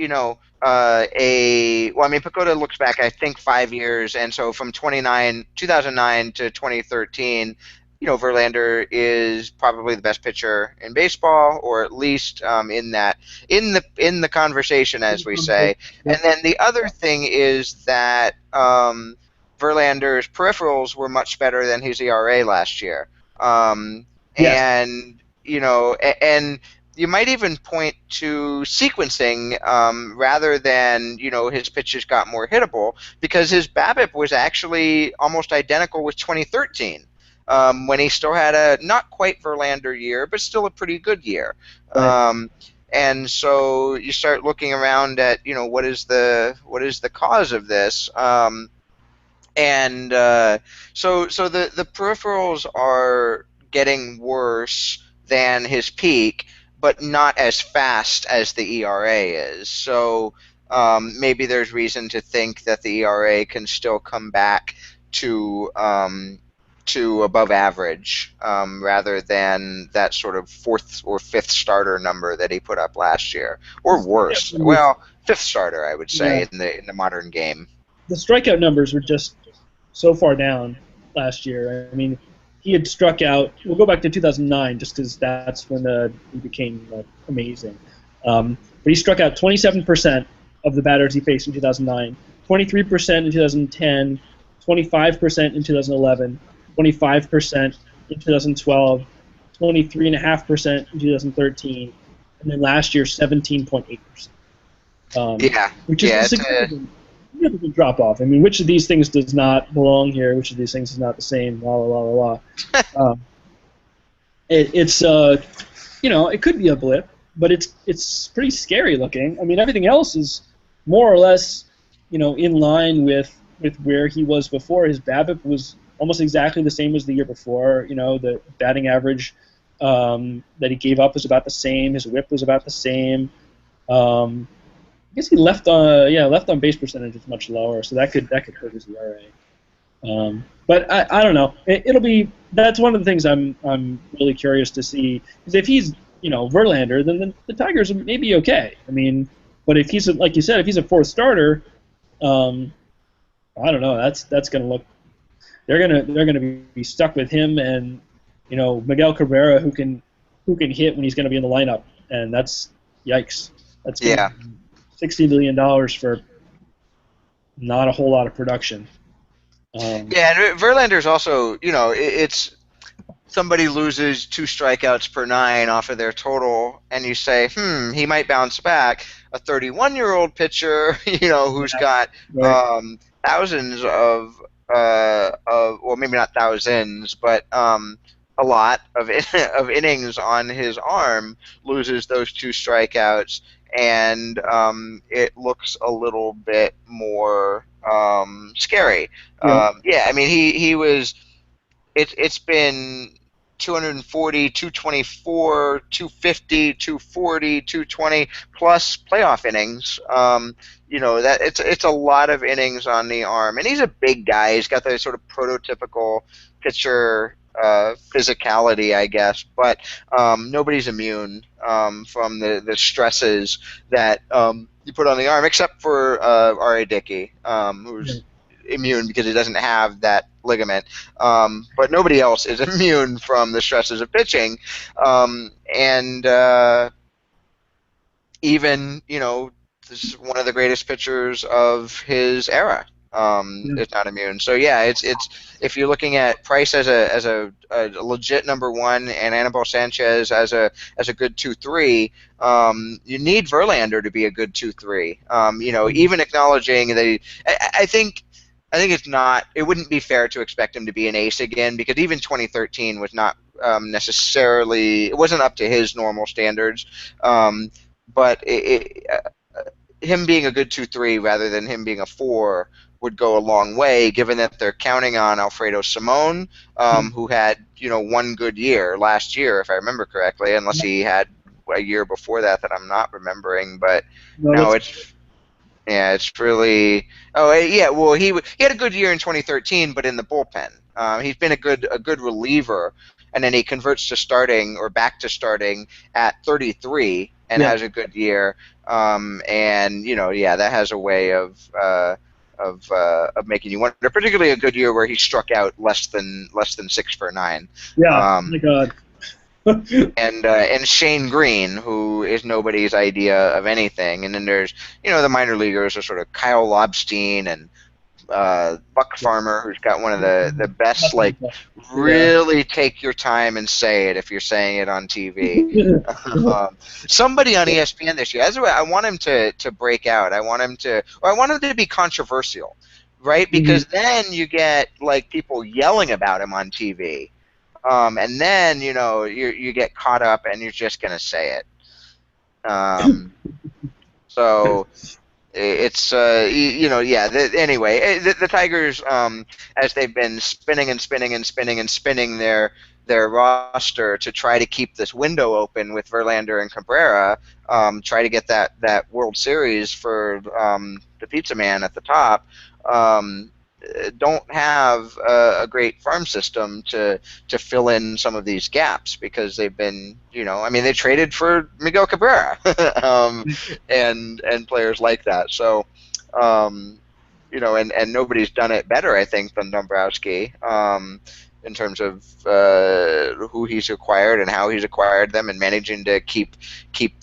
Pacoda looks back, I think, 5 years, and so from 2009 to 2013, Verlander is probably the best pitcher in baseball, or at least in the conversation, as we say. And then the other thing is that Verlander's peripherals were much better than his ERA last year. Yes. And and you might even point to sequencing rather than his pitches got more hittable, because his BABIP was actually almost identical with 2013, when he still had a not quite Verlander year, but still a pretty good year. Right. And so you start looking around at what is the cause of this. So the peripherals are getting worse than his peak, but not as fast as the ERA is. So maybe there's reason to think that the ERA can still come back to above average, rather than that sort of fourth or fifth starter number that he put up last year, or worse. Well, fifth starter, I would say, in the modern game. The strikeout numbers were just so far down last year. I mean, he had struck out. We'll go back to 2009, just because that's when he became amazing. But he struck out 27% of the batters he faced in 2009, 23% in 2010, 25% in 2011, 25% in 2012, 23.5% in 2013, and then last year 17.8%. Which is significant. significant drop off. I mean, which of these things does not belong here? Which of these things is not the same? La la la la la. It's it could be a blip, but it's pretty scary looking. I mean, everything else is more or less, in line with where he was before. His BABIP was almost exactly the same as the year before. The batting average that he gave up was about the same. His WHIP was about the same. I guess he left on base percentage is much lower, so that could hurt his ERA. But I don't know. That's one of the things I'm really curious to see, because if he's Verlander, then the Tigers may be okay. I mean, but if he's like you said, if he's a fourth starter, I don't know. That's gonna look. They're gonna be stuck with him and Miguel Cabrera, who can hit when he's gonna be in the lineup, and that's yikes. That's Yeah. $60 million for not a whole lot of production. Yeah, and Verlander's also, it's somebody loses 2 strikeouts per 9 off of their total, and you say, he might bounce back. A 31-year-old pitcher, who's got thousands well, maybe not thousands, but a lot of of innings on his arm, loses those 2 strikeouts, and it looks a little bit more scary. Yeah, I mean, he was. It's been 240, 224, 250, 240, 220 plus playoff innings. That it's a lot of innings on the arm, and he's a big guy. He's got the sort of prototypical pitcher physicality, I guess, but nobody's immune from the stresses that you put on the arm, except for R.A. Dickey, who's immune because he doesn't have that ligament. But nobody else is immune from the stresses of pitching. And even, this is one of the greatest pitchers of his era. Is not immune. So yeah, it's if you're looking at Price as a legit number one and Anibal Sanchez as a good 2-3, you need Verlander to be a good 2-3. Even acknowledging that I think it wouldn't be fair to expect him to be an ace again, because even 2013 was not necessarily, it wasn't up to his normal standards. But him being a good 2-3 rather than him being a 4 would go a long way, given that they're counting on Alfredo Simon, who had one good year last year, if I remember correctly, unless he had a year before that I'm not remembering. But it's really. Oh yeah, well he had a good year in 2013, but in the bullpen. He's been a good reliever, and then he converts to starting or back to starting at 33 and has a good year. That has a way of making you wonder, particularly a good year where he struck out less than 6 for 9. Yeah, oh my God. And Shane Green, who is nobody's idea of anything, and then there's the minor leaguers are sort of Kyle Lobstein and Buck Farmer, who's got one of the best, really take your time and say it if you're saying it on TV. Somebody on ESPN this year, I want him to break out. I want him to be controversial, right? Because then you get people yelling about him on TV. And then you get caught up and you're just gonna say it. So it's anyway, the Tigers, as they've been spinning and spinning and spinning and spinning their roster to try to keep this window open with Verlander and Cabrera, try to get that World Series for the Pizza Man at the top. Don't have a great farm system to fill in some of these gaps, because they've been, they traded for Miguel Cabrera and players like that. So, and nobody's done it better, I think, than Dombrowski in terms of who he's acquired and how he's acquired them and managing to keep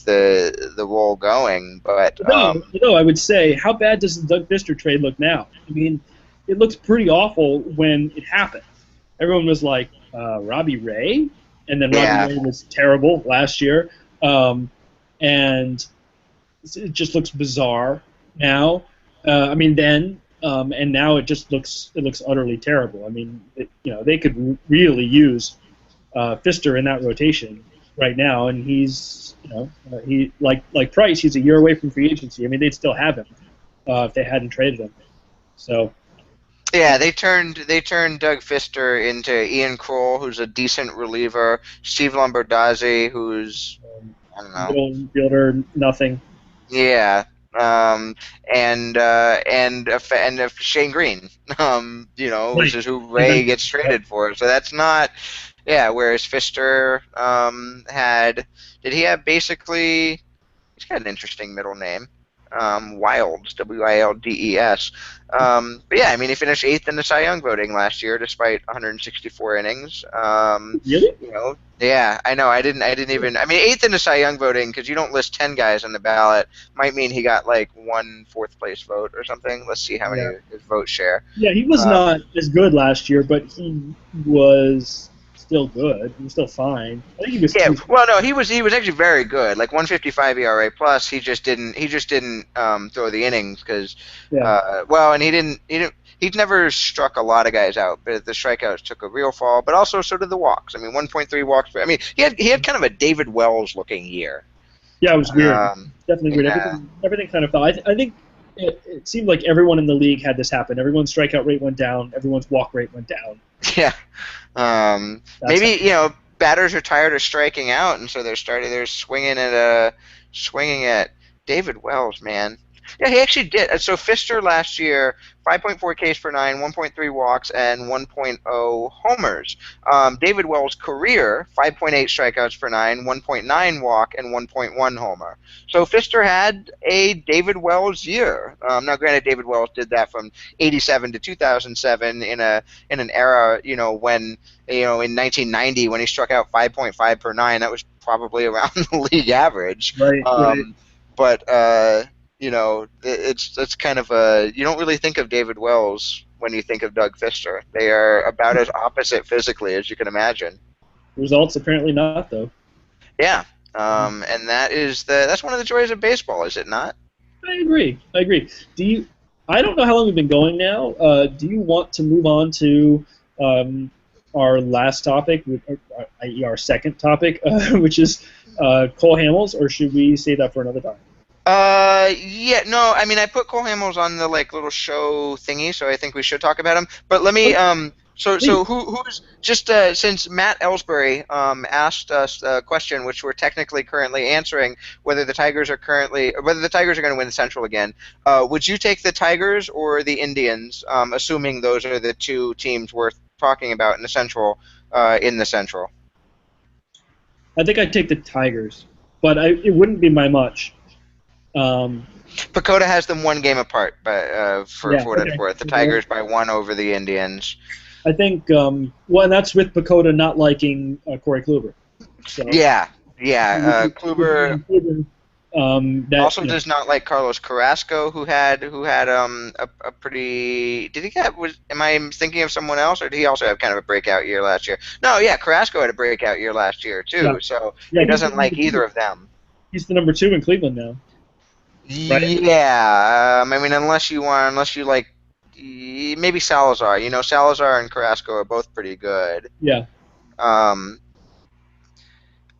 the role going. But I would say, how bad does the Doug Fister trade look now? I mean, it looks pretty awful when it happened. Everyone was like, Robbie Ray? And then Robbie Ray was terrible last year. And it just looks bizarre now. I mean, then and now it looks utterly terrible. I mean, they could really use Fister in that rotation right now, and he's he like Price, he's a year away from free agency. I mean, they'd still have him if they hadn't traded him. So Yeah, they turned Doug Fister into Ian Kroll, who's a decent reliever, Steve Lombardozzi, who's I don't know. middle infielder, nothing. Yeah. Um, and Shane Green, which Right. is who And Ray then gets traded for. So that's not, yeah. Whereas Fister did he have basically? He's got an interesting middle name. Wilds, Wildes. But yeah, I mean, he finished eighth in the Cy Young voting last year, despite 164 innings. really, Yeah, I know. I didn't even. I mean, eighth in the Cy Young voting because you don't list 10 guys on the ballot. Might mean he got like one fourth place vote or something. Let's see how many yeah, his votes share. yeah, he was Um, not as good last year, but he was still good. He was still fine. I think he was. Yeah, well, no, he was actually very good, like 155 ERA plus. He just didn't throw the innings because, Yeah, well, and he's never struck a lot of guys out, but the strikeouts took a real fall. But also so did the walks. I mean, 1.3 walks. I mean, he had kind of a David Wells looking year. yeah, it was weird. Um, Definitely weird. yeah, Everything kind of fell. I think it seemed like everyone in the league had this happen. Everyone's strikeout rate went down. Everyone's walk rate went down. yeah. That's Maybe batters are tired of striking out, and so they're swinging at David Wells, man. Yeah, he actually did. So Fister last year, 5.4 Ks per nine, 1.3 walks, and 1.0 homers. David Wells' career, 5.8 strikeouts per nine, 1.9 walk, and 1.1 homer. So Fister had a David Wells year. Now, granted, David Wells did that from '87 to 2007 in an era, when in 1990 when he struck out 5.5 per nine, that was probably around the league average. right. Right. But it's kind of you don't really think of David Wells when you think of Doug Fister. They are about as opposite physically as you can imagine. Results apparently not though. Yeah. And that's one of the joys of baseball, is it not? I agree. I agree. Do you? I don't know how long we've been going now. Do you want to move on to our last topic, i.e., our second topic, which is Cole Hamels, or should we save that for another time? Yeah, no, I mean, I put Cole Hamels on the like little show thingy, so I think we should talk about him. But let me, Okay, so please. who's just since Matt Ellsbury asked us a question, which we're technically currently answering, whether the Tigers are going to win the Central again. Would you take the Tigers or the Indians, assuming those are the two teams worth talking about in the Central, in the Central? I think I'd take the Tigers, but it wouldn't be by much. Um, Pacoda has them one game apart, but for yeah. what it's Okay. worth, the Tigers by one over the Indians. I think well, and that's with Pacoda not liking Corey Kluber. So Yeah, yeah. Kluber Kluber, that also does not like Carlos Carrasco, who had a pretty. Did he get? Am I thinking of someone else, or did he also have kind of a breakout year last year? No, yeah, Carrasco had a breakout year last year yeah, too. So yeah, he doesn't like either of them. he's the number two in Cleveland now, right? Yeah, I mean, unless you like, maybe Salazar. Salazar and Carrasco are both pretty good. Yeah, Um,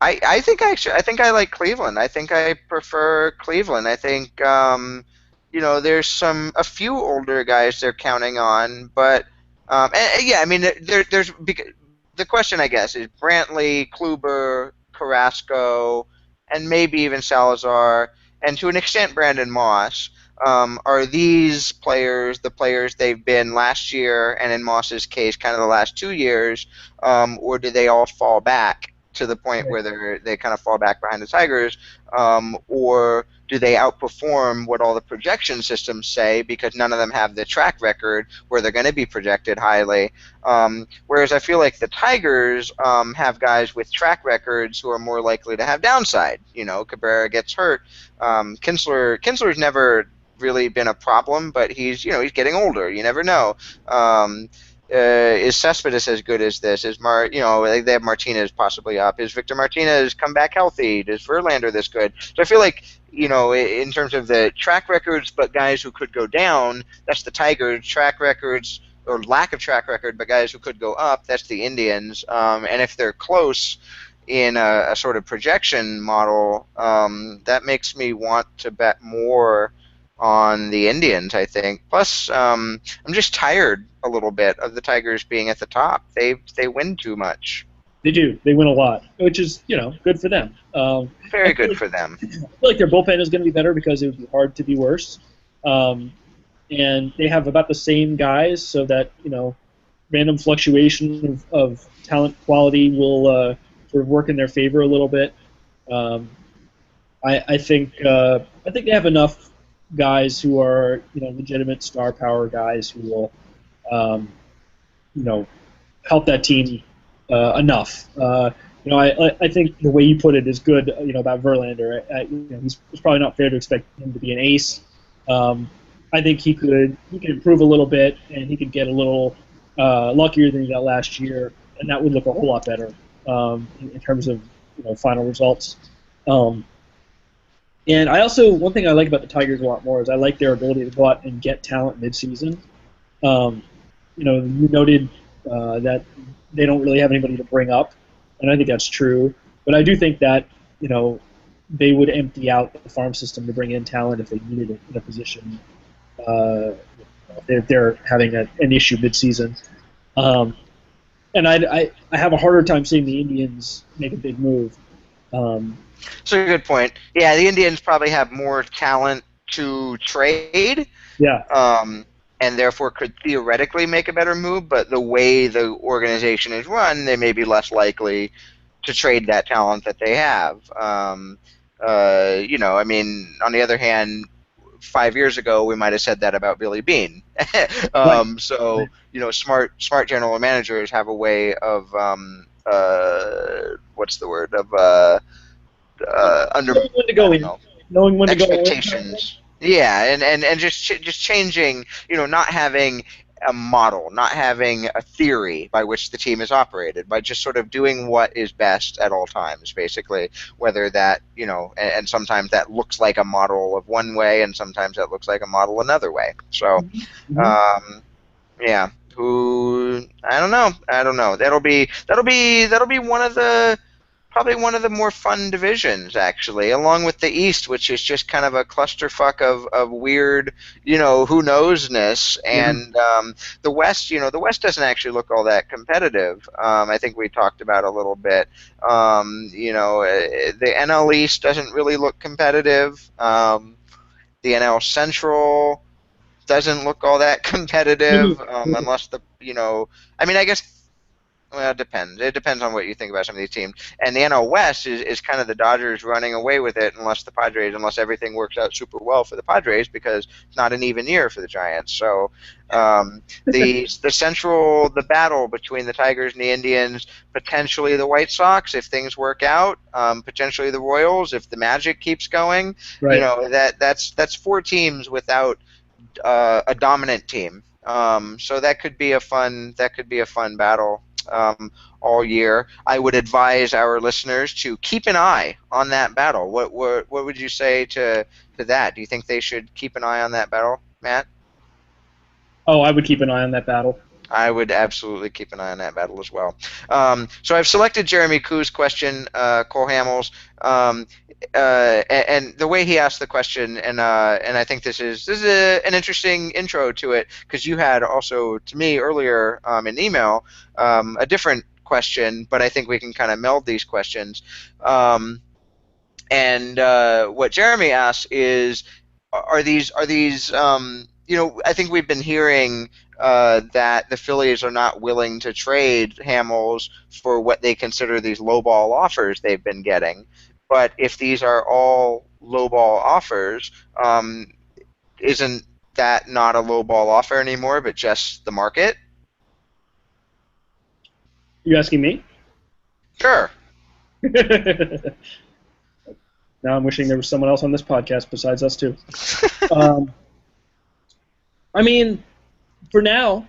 I think I like Cleveland. I think I prefer Cleveland. I think there's a few older guys they're counting on, but yeah, I mean the question I guess is Brantley, Kluber, Carrasco, and maybe even Salazar, and to an extent Brandon Moss. Are these players the players they've been last year, and in Moss's case, kind of the last 2 years, or do they all fall back to the point right. where they kind of fall back behind the Tigers, or do they outperform what all the projection systems say because none of them have the track record where they're going to be projected highly? Whereas I feel like the Tigers have guys with track records who are more likely to have downside. Cabrera gets hurt. Kinsler's never really been a problem, but he's getting older. You never know. Is Cespedes as good as this? They have Martinez possibly up. Is Victor Martinez come back healthy? Is Verlander this good? So I feel like in terms of the track records, but guys who could go down, that's the Tigers. Track records or lack of track record, but guys who could go up, that's the Indians. And if they're close in a sort of projection model, that makes me want to bet more on the Indians, I think. Plus, I'm just tired a little bit of the Tigers being at the top. They win too much. They do. They win a lot, which is good for them. I Very feel good like, for them. I feel like their bullpen is going to be better because it would be hard to be worse. Um, and they have about the same guys, so that random fluctuation of talent quality will sort of work in their favor a little bit. Um, I think they have enough guys who are legitimate star power guys who will um, you know help that team enough. I think the way you put it is good. About Verlander. It's probably not fair to expect him to be an ace. I think he could improve a little bit, and he could get a little luckier than he got last year, and that would look a whole lot better in terms of final results. Um, and one thing I like about the Tigers a lot more is I like their ability to go out and get talent midseason. Um, you noted that they don't really have anybody to bring up, and I think that's true. But I do think that they would empty out the farm system to bring in talent if they needed it in a position. Uh, if they're having an issue midseason. And I have a harder time seeing the Indians make a big move. Um, It's a good point. Yeah, the Indians probably have more talent to trade, yeah, um, and therefore could theoretically make a better move. But the way the organization is run, they may be less likely to trade that talent that they have. I mean, on the other hand, 5 years ago we might have said that about Billy Bean. right. So smart general managers have a way of what's the word of under Knowing when to I go don't in, know knowing when to go away. expectations. Yeah, and just changing, not having a model, not having a theory by which the team is operated, by just sort of doing what is best at all times, basically. Whether that, and sometimes that looks like a model of one way, and sometimes that looks like a model another way. So, Mm-hmm. um, yeah, who I don't know. That'll be one of the probably one of the more fun divisions, actually, along with the East, which is just kind of a clusterfuck of weird, who knowsness. Yeah. And the West, the West doesn't actually look all that competitive. I think we talked about a little bit. The NL East doesn't really look competitive. The NL Central doesn't look all that competitive, Mhm. unless I mean, I guess well, it depends. It depends on what you think about some of these teams. And the NL West is kind of the Dodgers running away with it, unless everything works out super well for the Padres, because it's not an even year for the Giants. So the Central, the battle between the Tigers and the Indians, potentially the White Sox if things work out, potentially the Royals if the magic keeps going. Right. That's four teams without a dominant team. So that could be a fun battle all year. I would advise our listeners to keep an eye on that battle. What would you say to that? Do you think they should keep an eye on that battle, Matt? Oh, I would keep an eye on that battle. I would absolutely keep an eye on that battle as well. So I've selected Jeremy Koo's question, Cole Hamels, and the way he asked the question, and I think this is an interesting intro to it, because you had also to me earlier in email a different question, but I think we can kind of meld these questions. And what Jeremy asks is, I think we've been hearing that the Phillies are not willing to trade Hamels for what they consider these lowball offers they've been getting. But if these are all lowball offers, isn't that not a lowball offer anymore, but just the market? You asking me? Sure. Now I'm wishing there was someone else on this podcast besides us two. Um, I mean, for now,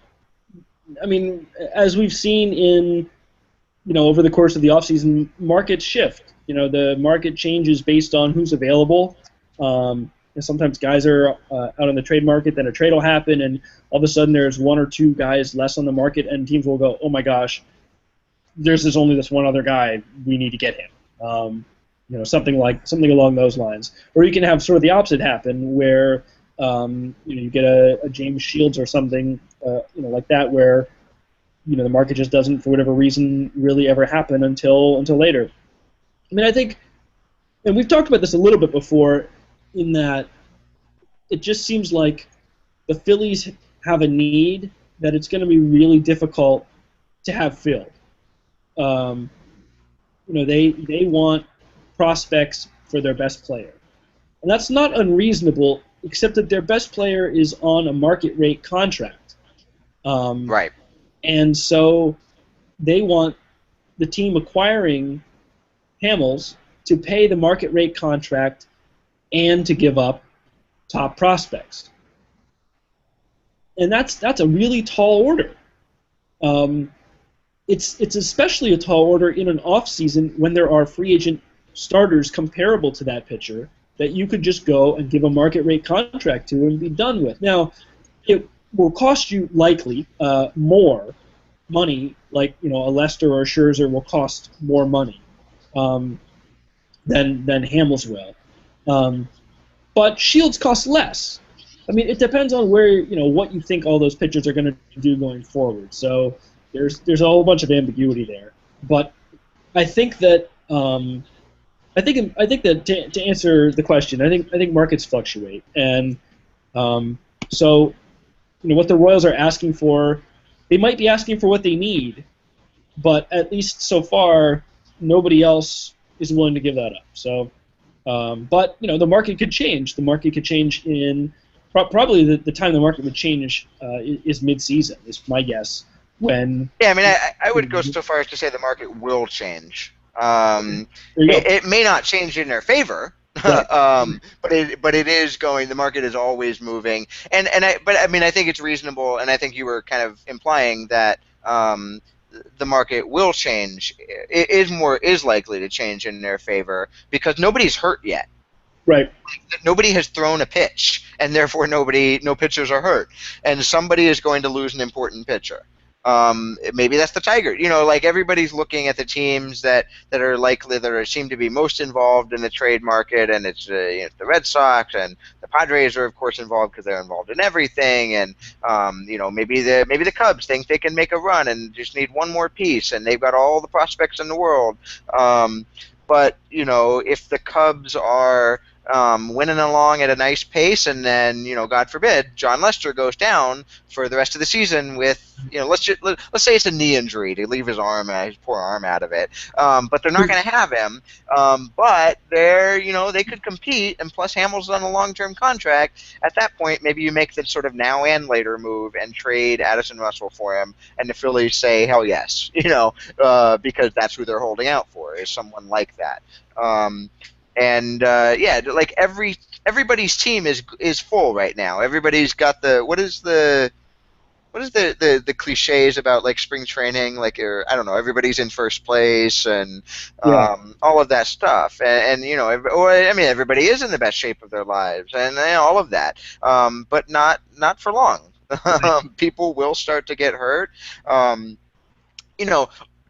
as we've seen in over the course of the offseason, markets shift. The market changes based on who's available. And sometimes guys are out on the trade market, then a trade will happen, and all of a sudden there's one or two guys less on the market, and teams will go, oh my gosh, there's only this one other guy, we need to get him. Something along those lines. Or you can have sort of the opposite happen, where you get a James Shields or something, like that, where the market just doesn't, for whatever reason, really ever happen until later. I mean, I think, and we've talked about this a little bit before, in that it just seems like the Phillies have a need that it's going to be really difficult to have filled. They want prospects for their best player, and that's not unreasonable, except that their best player is on a market rate contract. Right. And so they want the team acquiring Hamels to pay the market rate contract and to give up top prospects. And that's a really tall order. It's especially a tall order in an off season when there are free agent starters comparable to that pitcher that you could just go and give a market rate contract to and be done with. Now, it will cost you likely more money, like a Lester or a Scherzer will cost more money than Hamels will. But Shields costs less. I mean, it depends on where what you think all those pitchers are going to do going forward. So there's a whole bunch of ambiguity there. But I think that to answer the question, I think markets fluctuate, and so what the Royals are asking for, they might be asking for what they need, but at least so far, nobody else is willing to give that up. So, but the market could change. The market could change in probably the time the market would change is mid-season, is my guess. When Yeah, I mean, I would go so far as to say the market will change. There you go. It may not change in their favor, Right. but it is going. The market is always moving, but I mean, I think it's reasonable, and I think you were kind of implying that the market will change. It is likely to change in their favor because nobody's hurt yet. Right. Nobody has thrown a pitch, and therefore no pitchers are hurt, and somebody is going to lose an important pitcher. Maybe that's the Tiger. Like everybody's looking at the teams that seem to be most involved in the trade market, and it's the Red Sox and the Padres are of course involved because they're involved in everything, and maybe the Cubs think they can make a run and just need one more piece, and they've got all the prospects in the world. But if the Cubs are winning along at a nice pace, and then God forbid, John Lester goes down for the rest of the season with let's say it's a knee injury to leave his poor arm out of it. But they're not going to have him. But they could compete, and plus Hamels on a long-term contract. At that point, maybe you make the sort of now and later move and trade Addison Russell for him, and the Phillies say hell yes, because that's who they're holding out for, is someone like that. Like everybody's team is full right now. Everybody's got what is the cliches about like spring training, like I don't know, everybody's in first place and all of that stuff, and everybody is in the best shape of their lives, and all of that, but not for long. People will start to get hurt.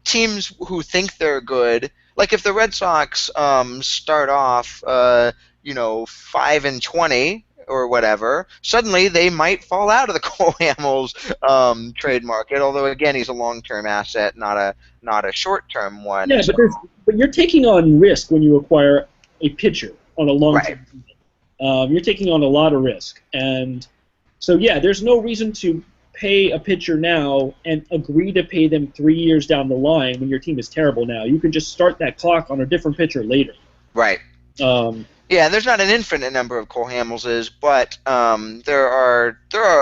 Teams who think they're good, like if the Red Sox start off 5-20 or whatever, suddenly they might fall out of the Cole Hamels trade market. Although again, he's a long-term asset, not a short-term one. Yeah, but you're taking on risk when you acquire a pitcher on a long-term. Right. You're taking on a lot of risk, and so there's no reason to pay a pitcher now and agree to pay them 3 years down the line when your team is terrible now. You can just start that clock on a different pitcher later. Right. There's not an infinite number of Cole Hamelses, but there are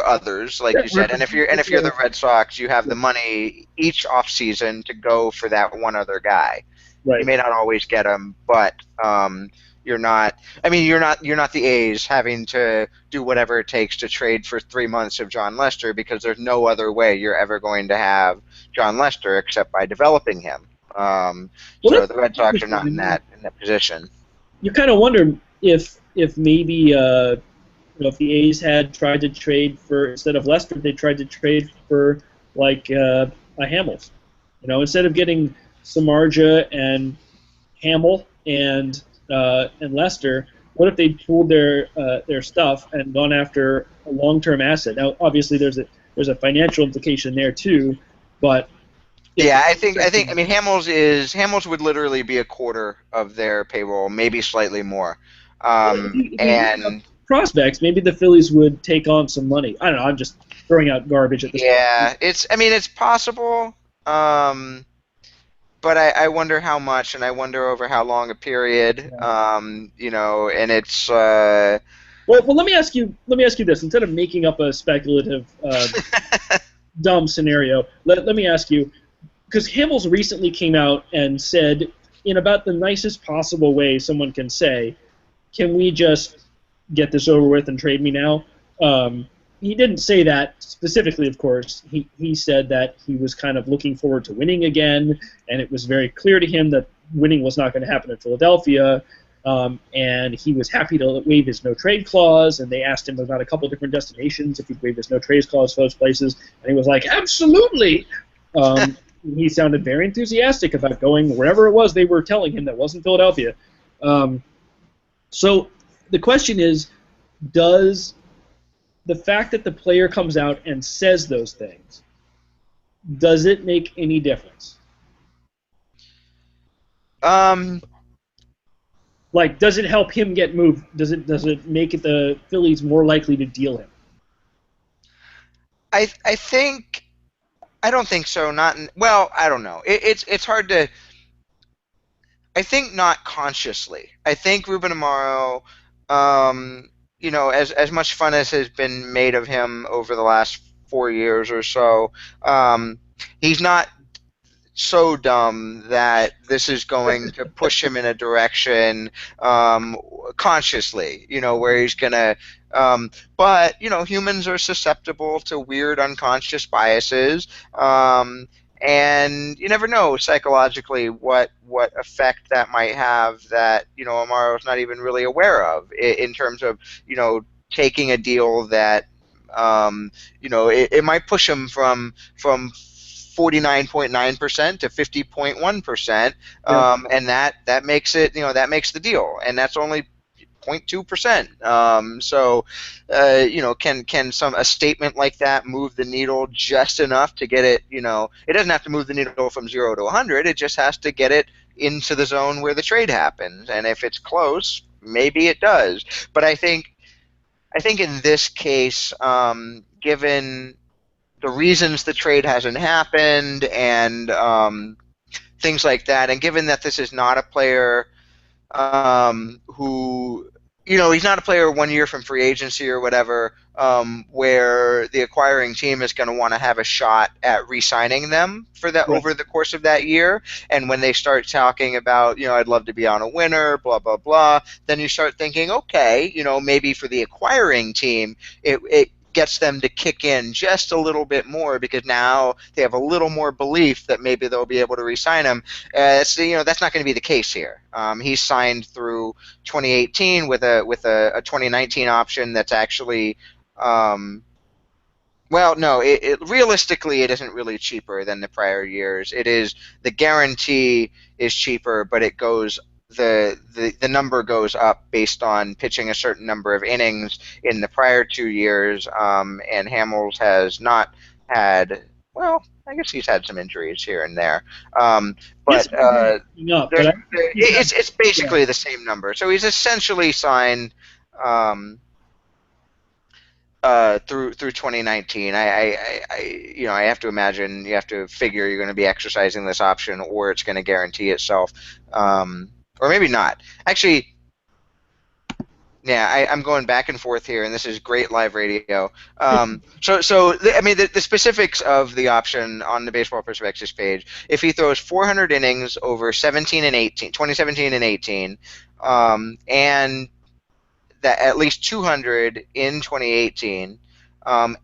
others, like you said. And if you're the Red Sox, you have the money each off season to go for that one other guy. Right. You may not always get him, but you're not the A's having to do whatever it takes to trade for 3 months of John Lester, because there's no other way you're ever going to have John Lester except by developing him. So the Red Sox are not in that position. You kind of wonder if if maybe if the A's had tried to trade for, instead of Lester, they tried to trade for like a Hamels. Instead of getting Samardzija and Hamill and Lester, what if they pooled their stuff and gone after a long-term asset? Now, obviously, there's a financial implication there too, but if Yeah, the I mean Hamels would literally be a quarter of their payroll, maybe slightly more. if you look up And prospects, maybe the Phillies would take on some money. I don't know. I'm just throwing out garbage at this point. yeah, I mean it's possible. Um, but I wonder how much, and I wonder over how long a period. Yeah. And it's Well, let me ask you. Let me ask you this: instead of making up a speculative, dumb scenario, let me ask you, because Hamels recently came out and said, in about the nicest possible way someone can say, "Can we just get this over with and trade me now?" He didn't say that specifically, of course. He said that he was kind of looking forward to winning again, and it was very clear to him that winning was not going to happen in Philadelphia. And he was happy to waive his no trade clause, and they asked him about a couple different destinations if he'd waive his no trade clause for those places, and he was like, absolutely. He sounded very enthusiastic about going wherever it was they were telling him that wasn't Philadelphia. So the question is, does the fact that the player comes out and says those things, does it make any difference? um, Like, does it help him get moved? Does it make it the Phillies more likely to deal him? I think I don't think so. Not in, well, I don't know. It's hard to. I think not consciously. I think Ruben Amaro, as much fun as has been made of him over the last 4 years or so, he's not so dumb that this is going to push him in a direction um, consciously, where he's going to. But, humans are susceptible to weird unconscious biases. And you never know psychologically what effect that might have that, Amaro's not even really aware of in terms of, taking a deal that, it might push him from 49.9% to 50.1%, Yeah. and that makes it that makes the deal, and that's only 0.2%. So, can some a statement like that move the needle just enough to get it? It doesn't have to move the needle from 0 to 100. It just has to get it into the zone where the trade happens, and if it's close, maybe it does. But I think in this case, given the reasons the trade hasn't happened and things like that. And given that this is not a player who, he's not a player 1 year from free agency or whatever, where the acquiring team is going to want to have a shot at re-signing them for that Right. over the course of that year. And when they start talking about, I'd love to be on a winner, blah blah blah, then you start thinking, okay, maybe for the acquiring team, it gets them to kick in just a little bit more because now they have a little more belief that maybe they'll be able to re-sign him. That's not going to be the case here. He's signed through 2018 with a 2019 option that's actually, well, no, realistically it isn't really cheaper than the prior years. It is the guarantee is cheaper, but it goes the number goes up based on pitching a certain number of innings in the prior 2 years. And Hamels has not had, well, I guess he's had some injuries here and there. Yes, But up, but there's, he's not. it's Yeah. basically the same number. So he's essentially signed um, through 2019. I have to imagine you have to figure you're going to be exercising this option, or it's going to guarantee itself, or maybe not. Actually, yeah, I'm going back and forth here, and this is great live radio. I mean, the specifics of the option on the Baseball Prospectus page. If he throws 400 innings over 17 and 18, 2017 and 18, and that at least 200 in 2018,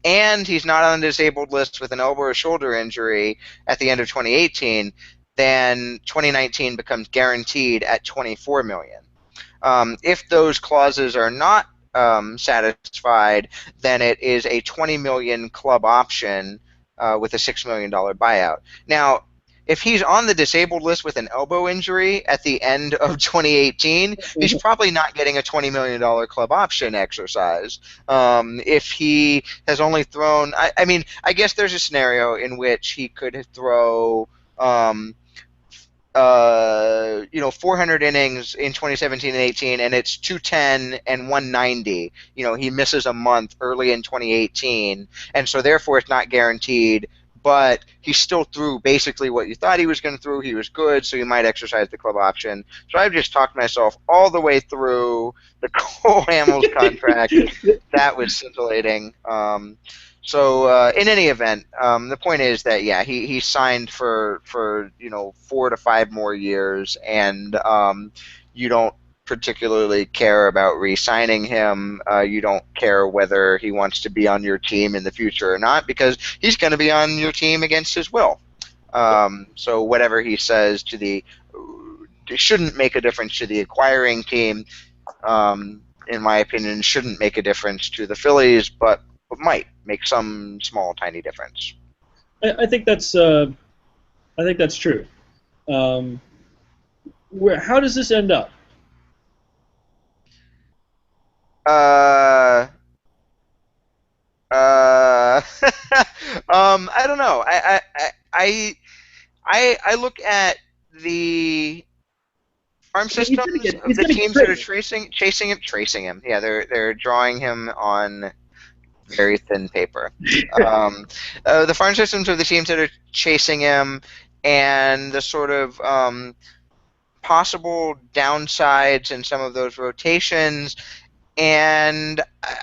and he's not on the disabled list with an elbow or shoulder injury at the end of 2018, then 2019 becomes guaranteed at 24 million. If those clauses are not satisfied, then it is a 20 million club option with a $6 million buyout. Now, if he's on the disabled list with an elbow injury at the end of 2018, he's probably not getting a $20 million club option exercise. If he has only thrown, I mean, I guess there's a scenario in which he could throw, 400 innings in 2017 and 18, and it's 210 and 190. He misses a month early in 2018, and so therefore it's not guaranteed. But he still threw basically what you thought he was going to throw. He was good, so you might exercise the club option. So I've just talked myself all the way through the Cole Hamels contract. That was scintillating. So in any event, the point is that yeah, he signed for 4 to 5 more years, and you don't particularly care about re-signing him. You don't care whether he wants to be on your team in the future or not, because he's going to be on your team against his will. So whatever he says it shouldn't make a difference to the acquiring team. In my opinion, shouldn't make a difference to the Phillies, but might make some small, tiny difference. I think that's true. How does this end up? Uh, uh, I don't know. I look at the farm systems of He's the gonna get teams that are traded. tracing him. Yeah, they're drawing him on very thin paper. The farm systems of the teams that are chasing him, and the sort of possible downsides in some of those rotations. And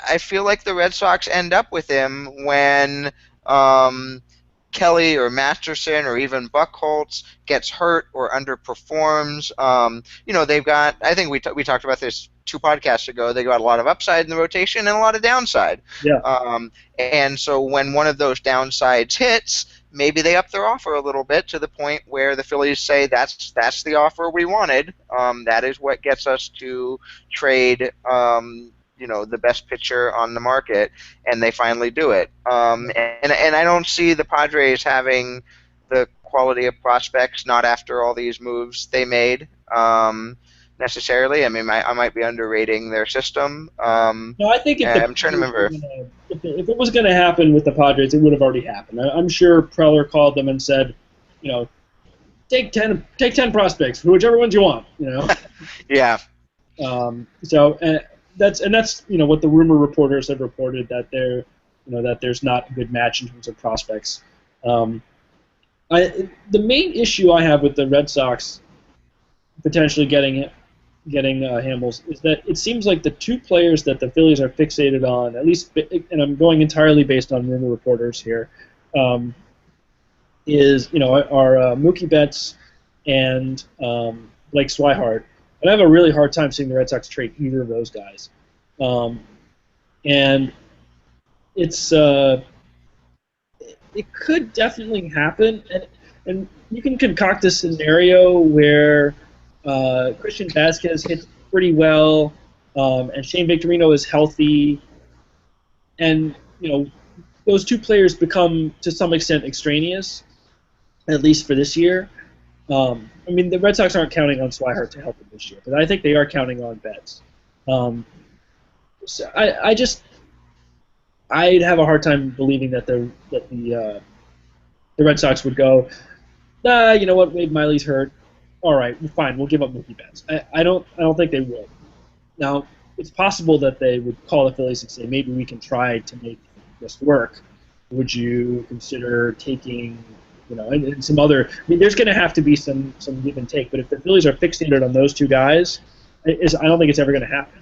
I feel like the Red Sox end up with him when um, Kelly or Masterson or even Buckholz gets hurt or underperforms. They've got. I think we talked about this 2 podcasts ago. They got a lot of upside in the rotation and a lot of downside. Yeah. And so when one of those downsides hits, maybe they up their offer a little bit to the point where the Phillies say that's the offer we wanted. That is what gets us to trade. The best pitcher on the market, and they finally do it. And I don't see the Padres having the quality of prospects, not after all these moves they made, necessarily. I mean, I might be underrating their system. No, I think if the I'm trying to Padres were remember. gonna, if it was going to happen with the Padres, it would have already happened. I'm sure Preller called them and said, you know, take ten prospects, whichever ones you want. Yeah, So that's what the rumor reporters have reported, that that there's not a good match in terms of prospects. Um, the main issue I have with the Red Sox potentially getting Hamels is that it seems like the two players that the Phillies are fixated on, at least, and I'm going entirely based on rumor reporters here, um, are Mookie Betts and Blake Swihart. And I have a really hard time seeing the Red Sox trade either of those guys. Um, and it's it could definitely happen, and you can concoct a scenario where Christian Vasquez hits pretty well, and Shane Victorino is healthy, and those two players become to some extent extraneous, at least for this year. I mean, the Red Sox aren't counting on Swihart to help them this year, but I think they are counting on Betts. So I'd have a hard time believing that the Red Sox would go, you know what, Wade Miley's hurt. All right, fine, we'll give up Mookie Betts. I don't think they would. Now, it's possible that they would call the Phillies and say, maybe we can try to make this work. Would you consider taking, and some other? I mean, there's going to have to be some give and take. But if the Phillies are fixated on those two guys, I don't think it's ever going to happen.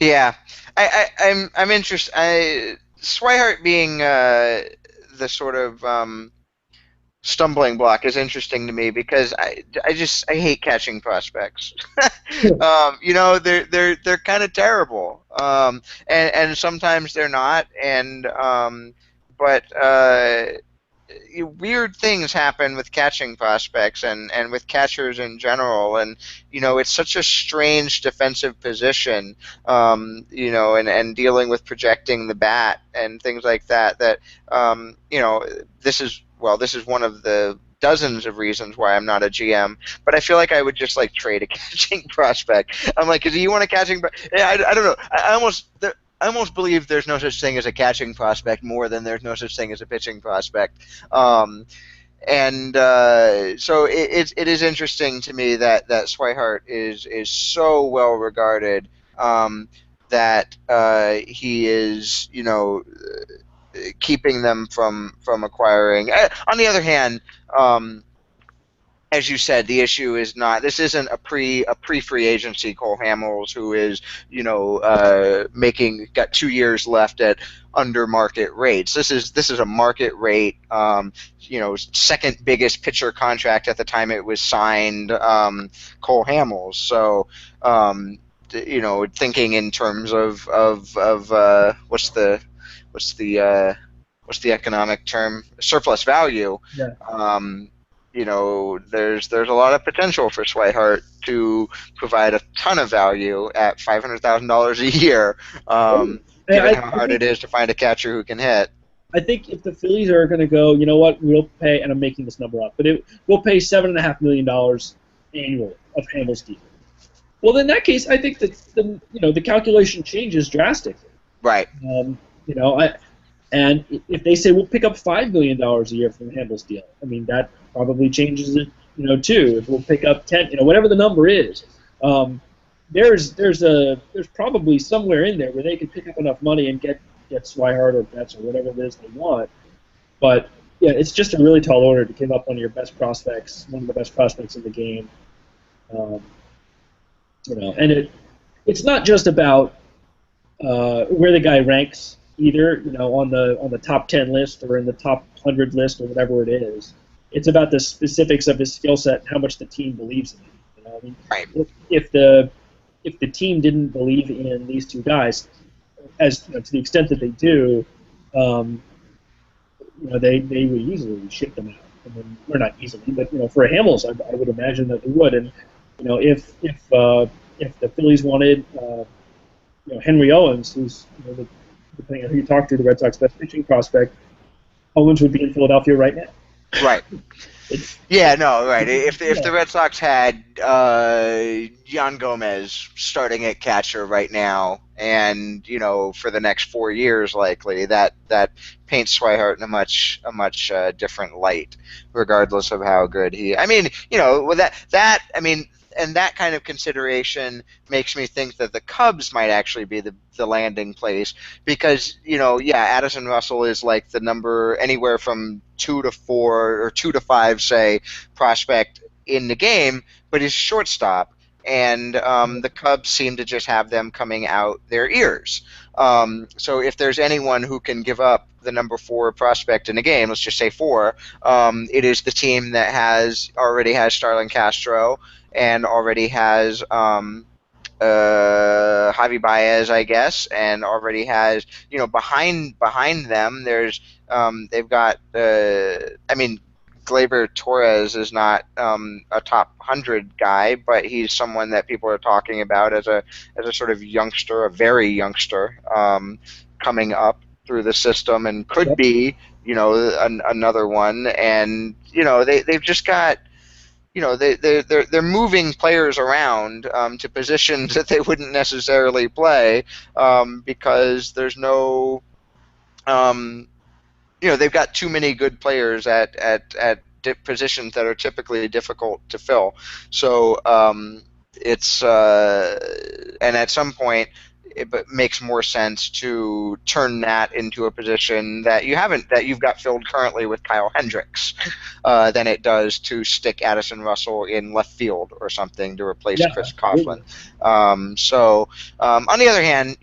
yeah. I'm interested. Swihart being the sort of stumbling block is interesting to me because I hate catching prospects. They're kind of terrible, and sometimes they're not, and but weird things happen with catching prospects and with catchers in general, and it's such a strange defensive position, and dealing with projecting the bat and things like that. This is one of the dozens of reasons why I'm not a GM, but I feel like I would just like trade a catching prospect. I'm like, do you want a catching? Yeah, I don't know. I almost believe there's no such thing as a catching prospect more than there's no such thing as a pitching prospect. Um, and so it is interesting to me that Swihart is so well regarded, that he is keeping them from acquiring. On the other hand, um, as you said, the issue is not. This isn't a pre free agency Cole Hamels, who is making got 2 years left at under market rates. This is a market rate. Second biggest pitcher contract at the time it was signed. Cole Hamels. So. Thinking in terms of what's the what's the economic term, surplus value. Yeah. There's a lot of potential for Swihart to provide a ton of value at $500,000 a year, given how I hard think it is to find a catcher who can hit. I think if the Phillies are going to go, you know what, we'll pay, and I'm making this number up, but we'll pay $7.5 million annually of Hamels deal. Well, in that case, I think that the calculation changes drastically. Right. Um, you know, and if they say we'll pick up $5 million a year from Hamels deal, I mean that probably changes it, too. If we'll pick up 10, whatever the number is, there's probably somewhere in there where they can pick up enough money and get Swihart or Betts or whatever it is they want. But yeah, it's just a really tall order to give up one of your best prospects, one of the best prospects in the game. Um, and it's not just about where the guy ranks either, on the top 10 list or in the top 100 list or whatever it is. It's about the specifics of his skill set and how much the team believes in him. I mean, Right. if the team didn't believe in these two guys, as to the extent that they do, they would easily ship them out. I mean, or not easily, but for a Hamels, I would imagine that they would. And if the Phillies wanted Henry Owens, who's depending on who you talk to, the Red Sox best pitching prospect, Owens would be in Philadelphia right now. Right. Yeah, no, right. If the Red Sox had Gian Gomez starting at catcher right now, and for the next 4 years, likely that paints Swihart in a much different light, regardless of how good he. I mean, with that I mean. And that kind of consideration makes me think that the Cubs might actually be the landing place, because Addison Russell is like the number anywhere from 2 to 4 or 2 to 5, say, prospect in the game, but he's shortstop, and the Cubs seem to just have them coming out their ears. So if there's anyone who can give up the number 4 prospect in a game, let's just say 4, it is the team that already has Starlin Castro and already has Javi Baez, I guess, and already has behind them. They've got I mean, Gleyber Torres is not a top 100 guy, but he's someone that people are talking about as a sort of youngster, a very youngster, coming up through the system, and could be another one. And they've just got. They're moving players around to positions that they wouldn't necessarily play, because there's no they've got too many good players at positions that are typically difficult to fill. So it's and at some point it makes more sense to turn that into a position that you've got filled currently with Kyle Hendricks, than it does to stick Addison Russell in left field or something to replace Chris Coughlin. On the other hand,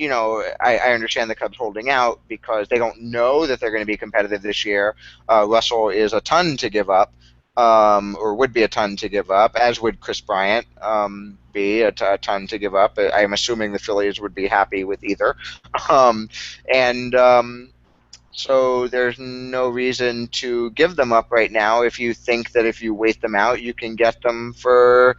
I understand the Cubs holding out because they don't know that they're going to be competitive this year. Russell is a ton to give up, or would be a ton to give up, as would Chris Bryant be a ton to give up. I'm assuming the Phillies would be happy with either. So there's no reason to give them up right now if you think that if you wait them out, you can get them for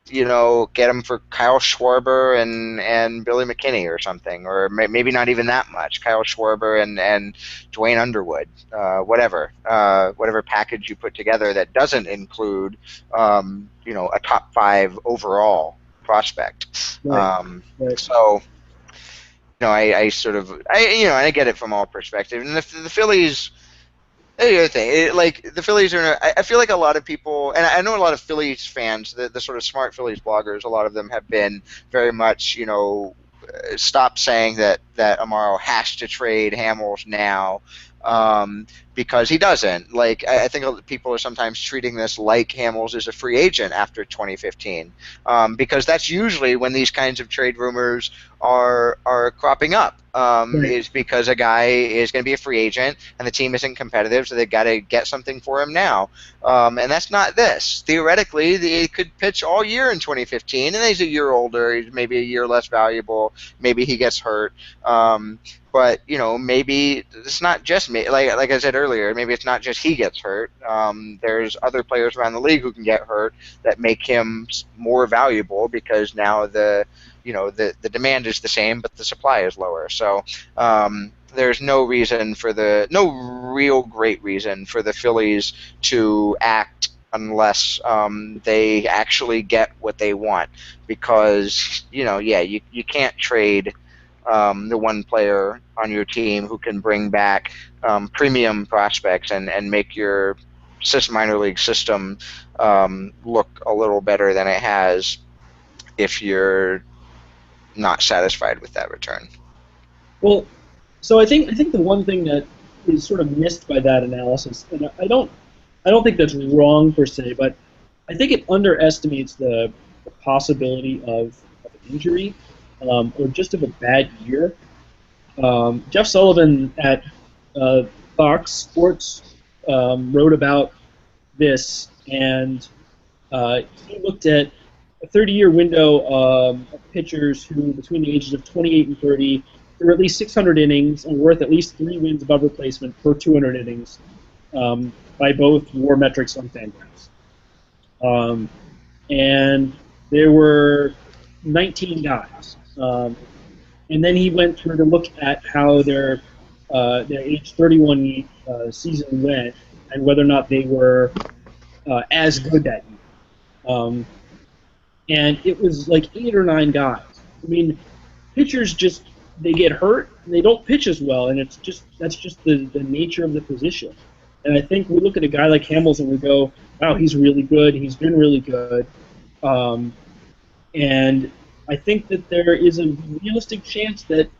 get him for Kyle Schwarber and Billy McKinney or something, or maybe not even that much. Kyle Schwarber and Dwayne Underwood, whatever package you put together that doesn't include, a top five overall prospect. Right. Right. So. I sort of, I get it from all perspectives. And the Phillies, the other thing, like the Phillies are. I feel like a lot of people, and I know a lot of Phillies fans, the sort of smart Phillies bloggers. A lot of them have been very much, stop saying that Amaro has to trade Hamels now, because he doesn't. Like I think people are sometimes treating this like Hamels is a free agent after 2015, because that's usually when these kinds of trade rumors are cropping up. Right. Is because a guy is going to be a free agent and the team isn't competitive, so they've got to get something for him now. And that's not this. Theoretically, he could pitch all year in 2015, and he's a year older. He's maybe a year less valuable. Maybe he gets hurt. But maybe it's not just me. Like I said earlier, maybe it's not just he gets hurt. There's other players around the league who can get hurt that make him more valuable because now the demand is the same, but the supply is lower. So there's no real great reason for the Phillies to act unless they actually get what they want, because you can't trade the one player on your team who can bring back premium prospects and make your minor league system look a little better than it has if you're not satisfied with that return. Well, so I think the one thing that is sort of missed by that analysis, and I don't think that's wrong per se, but I think it underestimates the possibility of injury, or just of a bad year. Jeff Sullivan at Fox Sports wrote about this, and he looked at a 30-year window of pitchers who, between the ages of 28 and 30, threw at least 600 innings and worth at least 3 wins above replacement per 200 innings, by both WAR metrics on Fangraphs. And there were 19 guys. And then he went through to look at how their age 31 season went and whether or not they were as good that year. And it was like 8 or 9 guys. I mean, pitchers just they get hurt and they don't pitch as well, and that's just the nature of the position. And I think we look at a guy like Hamels and we go, wow, he's really good. He's been really good. And I think that there is a realistic chance that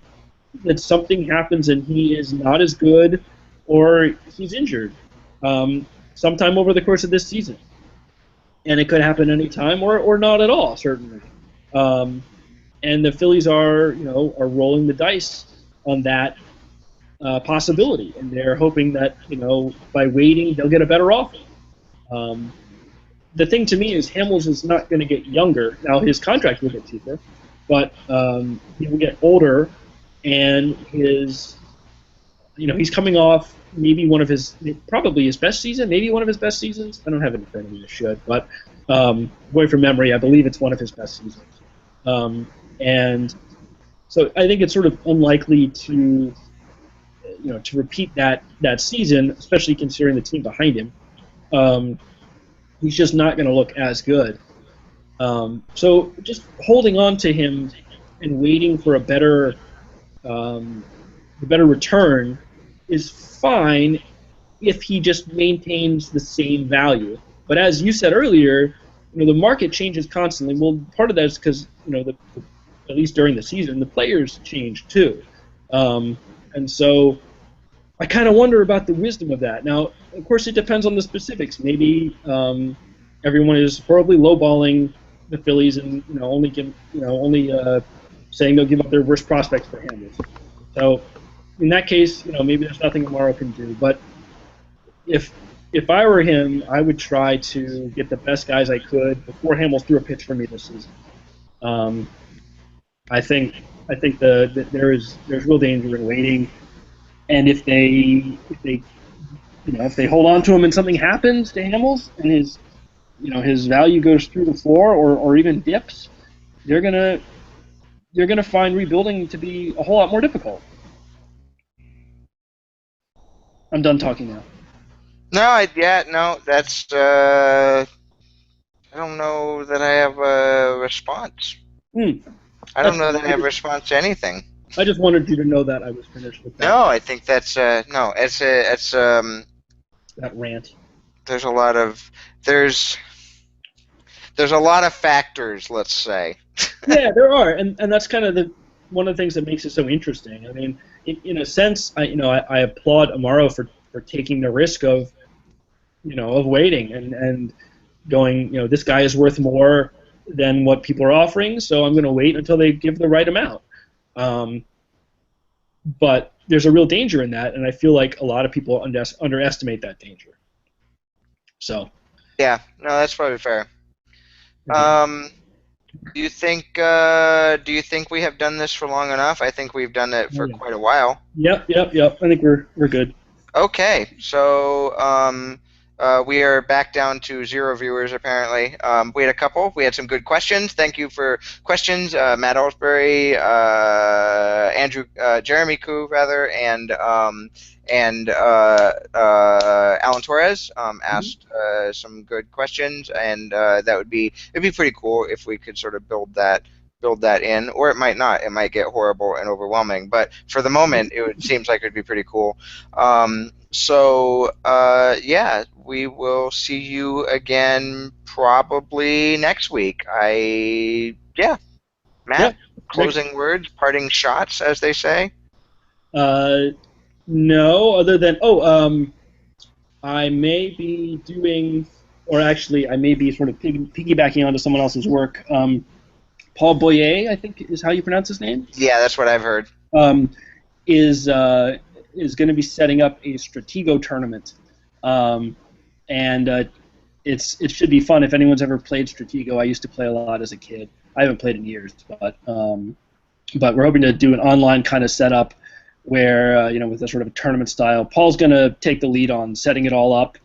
something happens and he is not as good, or he's injured sometime over the course of this season. And it could happen any time, or not at all, certainly. And the Phillies are rolling the dice on that possibility, and they're hoping that by waiting they'll get a better offer. The thing to me is Hamels is not going to get younger. Now his contract will get cheaper, but he will get older, and he's coming off probably his best season, maybe one of his best seasons. I don't have it in front of me, I should, but going from memory, I believe it's one of his best seasons. And so I think it's sort of unlikely to repeat that season, especially considering the team behind him. He's just not going to look as good. So just holding on to him and waiting for a better return is fine if he just maintains the same value. But as you said earlier, the market changes constantly. Well, part of that is because at least during the season, the players change too, and so I kind of wonder about the wisdom of that. Now, of course, it depends on the specifics. Maybe everyone is horribly lowballing the Phillies and only saying they'll give up their worst prospects for Hamels. So in that case, maybe there's nothing Amaro can do. But if I were him, I would try to get the best guys I could before Hamels threw a pitch for me this season. I think there's real danger in waiting. and if they hold on to him and something happens to Hamels and his value goes through the floor or even dips, they're gonna find rebuilding to be a whole lot more difficult. I'm done talking now. No, yeah, no, that's I don't know that I have a response. Hmm, I don't that's know fine. that I have a response to anything. I just wanted you to know that I was finished with No, I think that's no. that rant. There's a lot of there's there's a lot of factors. Let's say. Yeah, there are, and that's kind of the one of the things that makes it so interesting. I mean, in a sense, I applaud Amaro for taking the risk of waiting and going, this guy is worth more than what people are offering, so I'm going to wait until they give the right amount. Um, but there's a real danger in that, and I feel like a lot of people underestimate that danger. So, Yeah, no, that's probably fair. anyway. Um, do you think we have done this for long enough? I think we've done it Oh, for yeah. quite a while. Yep. I think we're good. Okay, so we are back down to zero viewers apparently. We had a couple. We had some good questions. Thank you for questions, Matt Ellsbury, Andrew, Jeremy Koo rather, and Alan Torres Mhm. asked some good questions, and that it'd be pretty cool if we could sort of build that in, or it might not. It might get horrible and overwhelming. But for the moment, seems like it would be pretty cool. Yeah, we will see you again probably next week. Yeah, Yeah. Matt, Next. closing words, parting shots, as they say. Uh, no, other than I may be doing, or actually, I may be sort of piggybacking onto someone else's work. Paul Boyer, I think is how you pronounce his name, Yeah, that's what I've heard. um, is uh, is going to be setting up a Stratego tournament, um, and it should be fun. If anyone's ever played Stratego, I used to play a lot as a kid. I haven't played in years, but we're hoping to do an online kind of setup where with a sort of a tournament style. Paul's going to take the lead on setting it all up.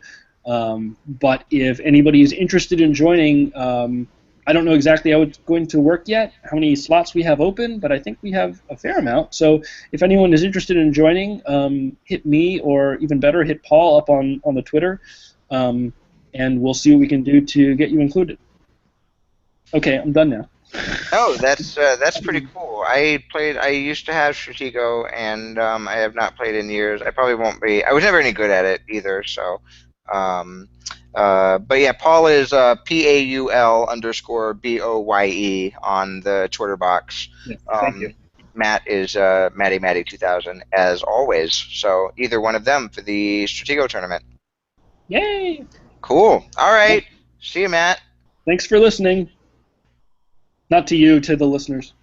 But if anybody is interested in joining, I don't know exactly how it's going to work yet, how many slots we have open, but I think we have a fair amount. So if anyone is interested in joining, hit me or even better, hit Paul up on the Twitter, and we'll see what we can do to get you included. Okay, I'm done now. Oh, that's pretty cool. I used to have Stratego, and I have not played in years. I probably won't be. I was never any good at it either. So, um, but yeah, Paul is Paul_Boye on the Twitter box. Yeah, thank you. Um, Matt is Matty 2000 as always. So either one of them for the Stratego tournament. Yay! Cool. All Well, right. See you, Matt. thanks for listening. Not to you, to the listeners.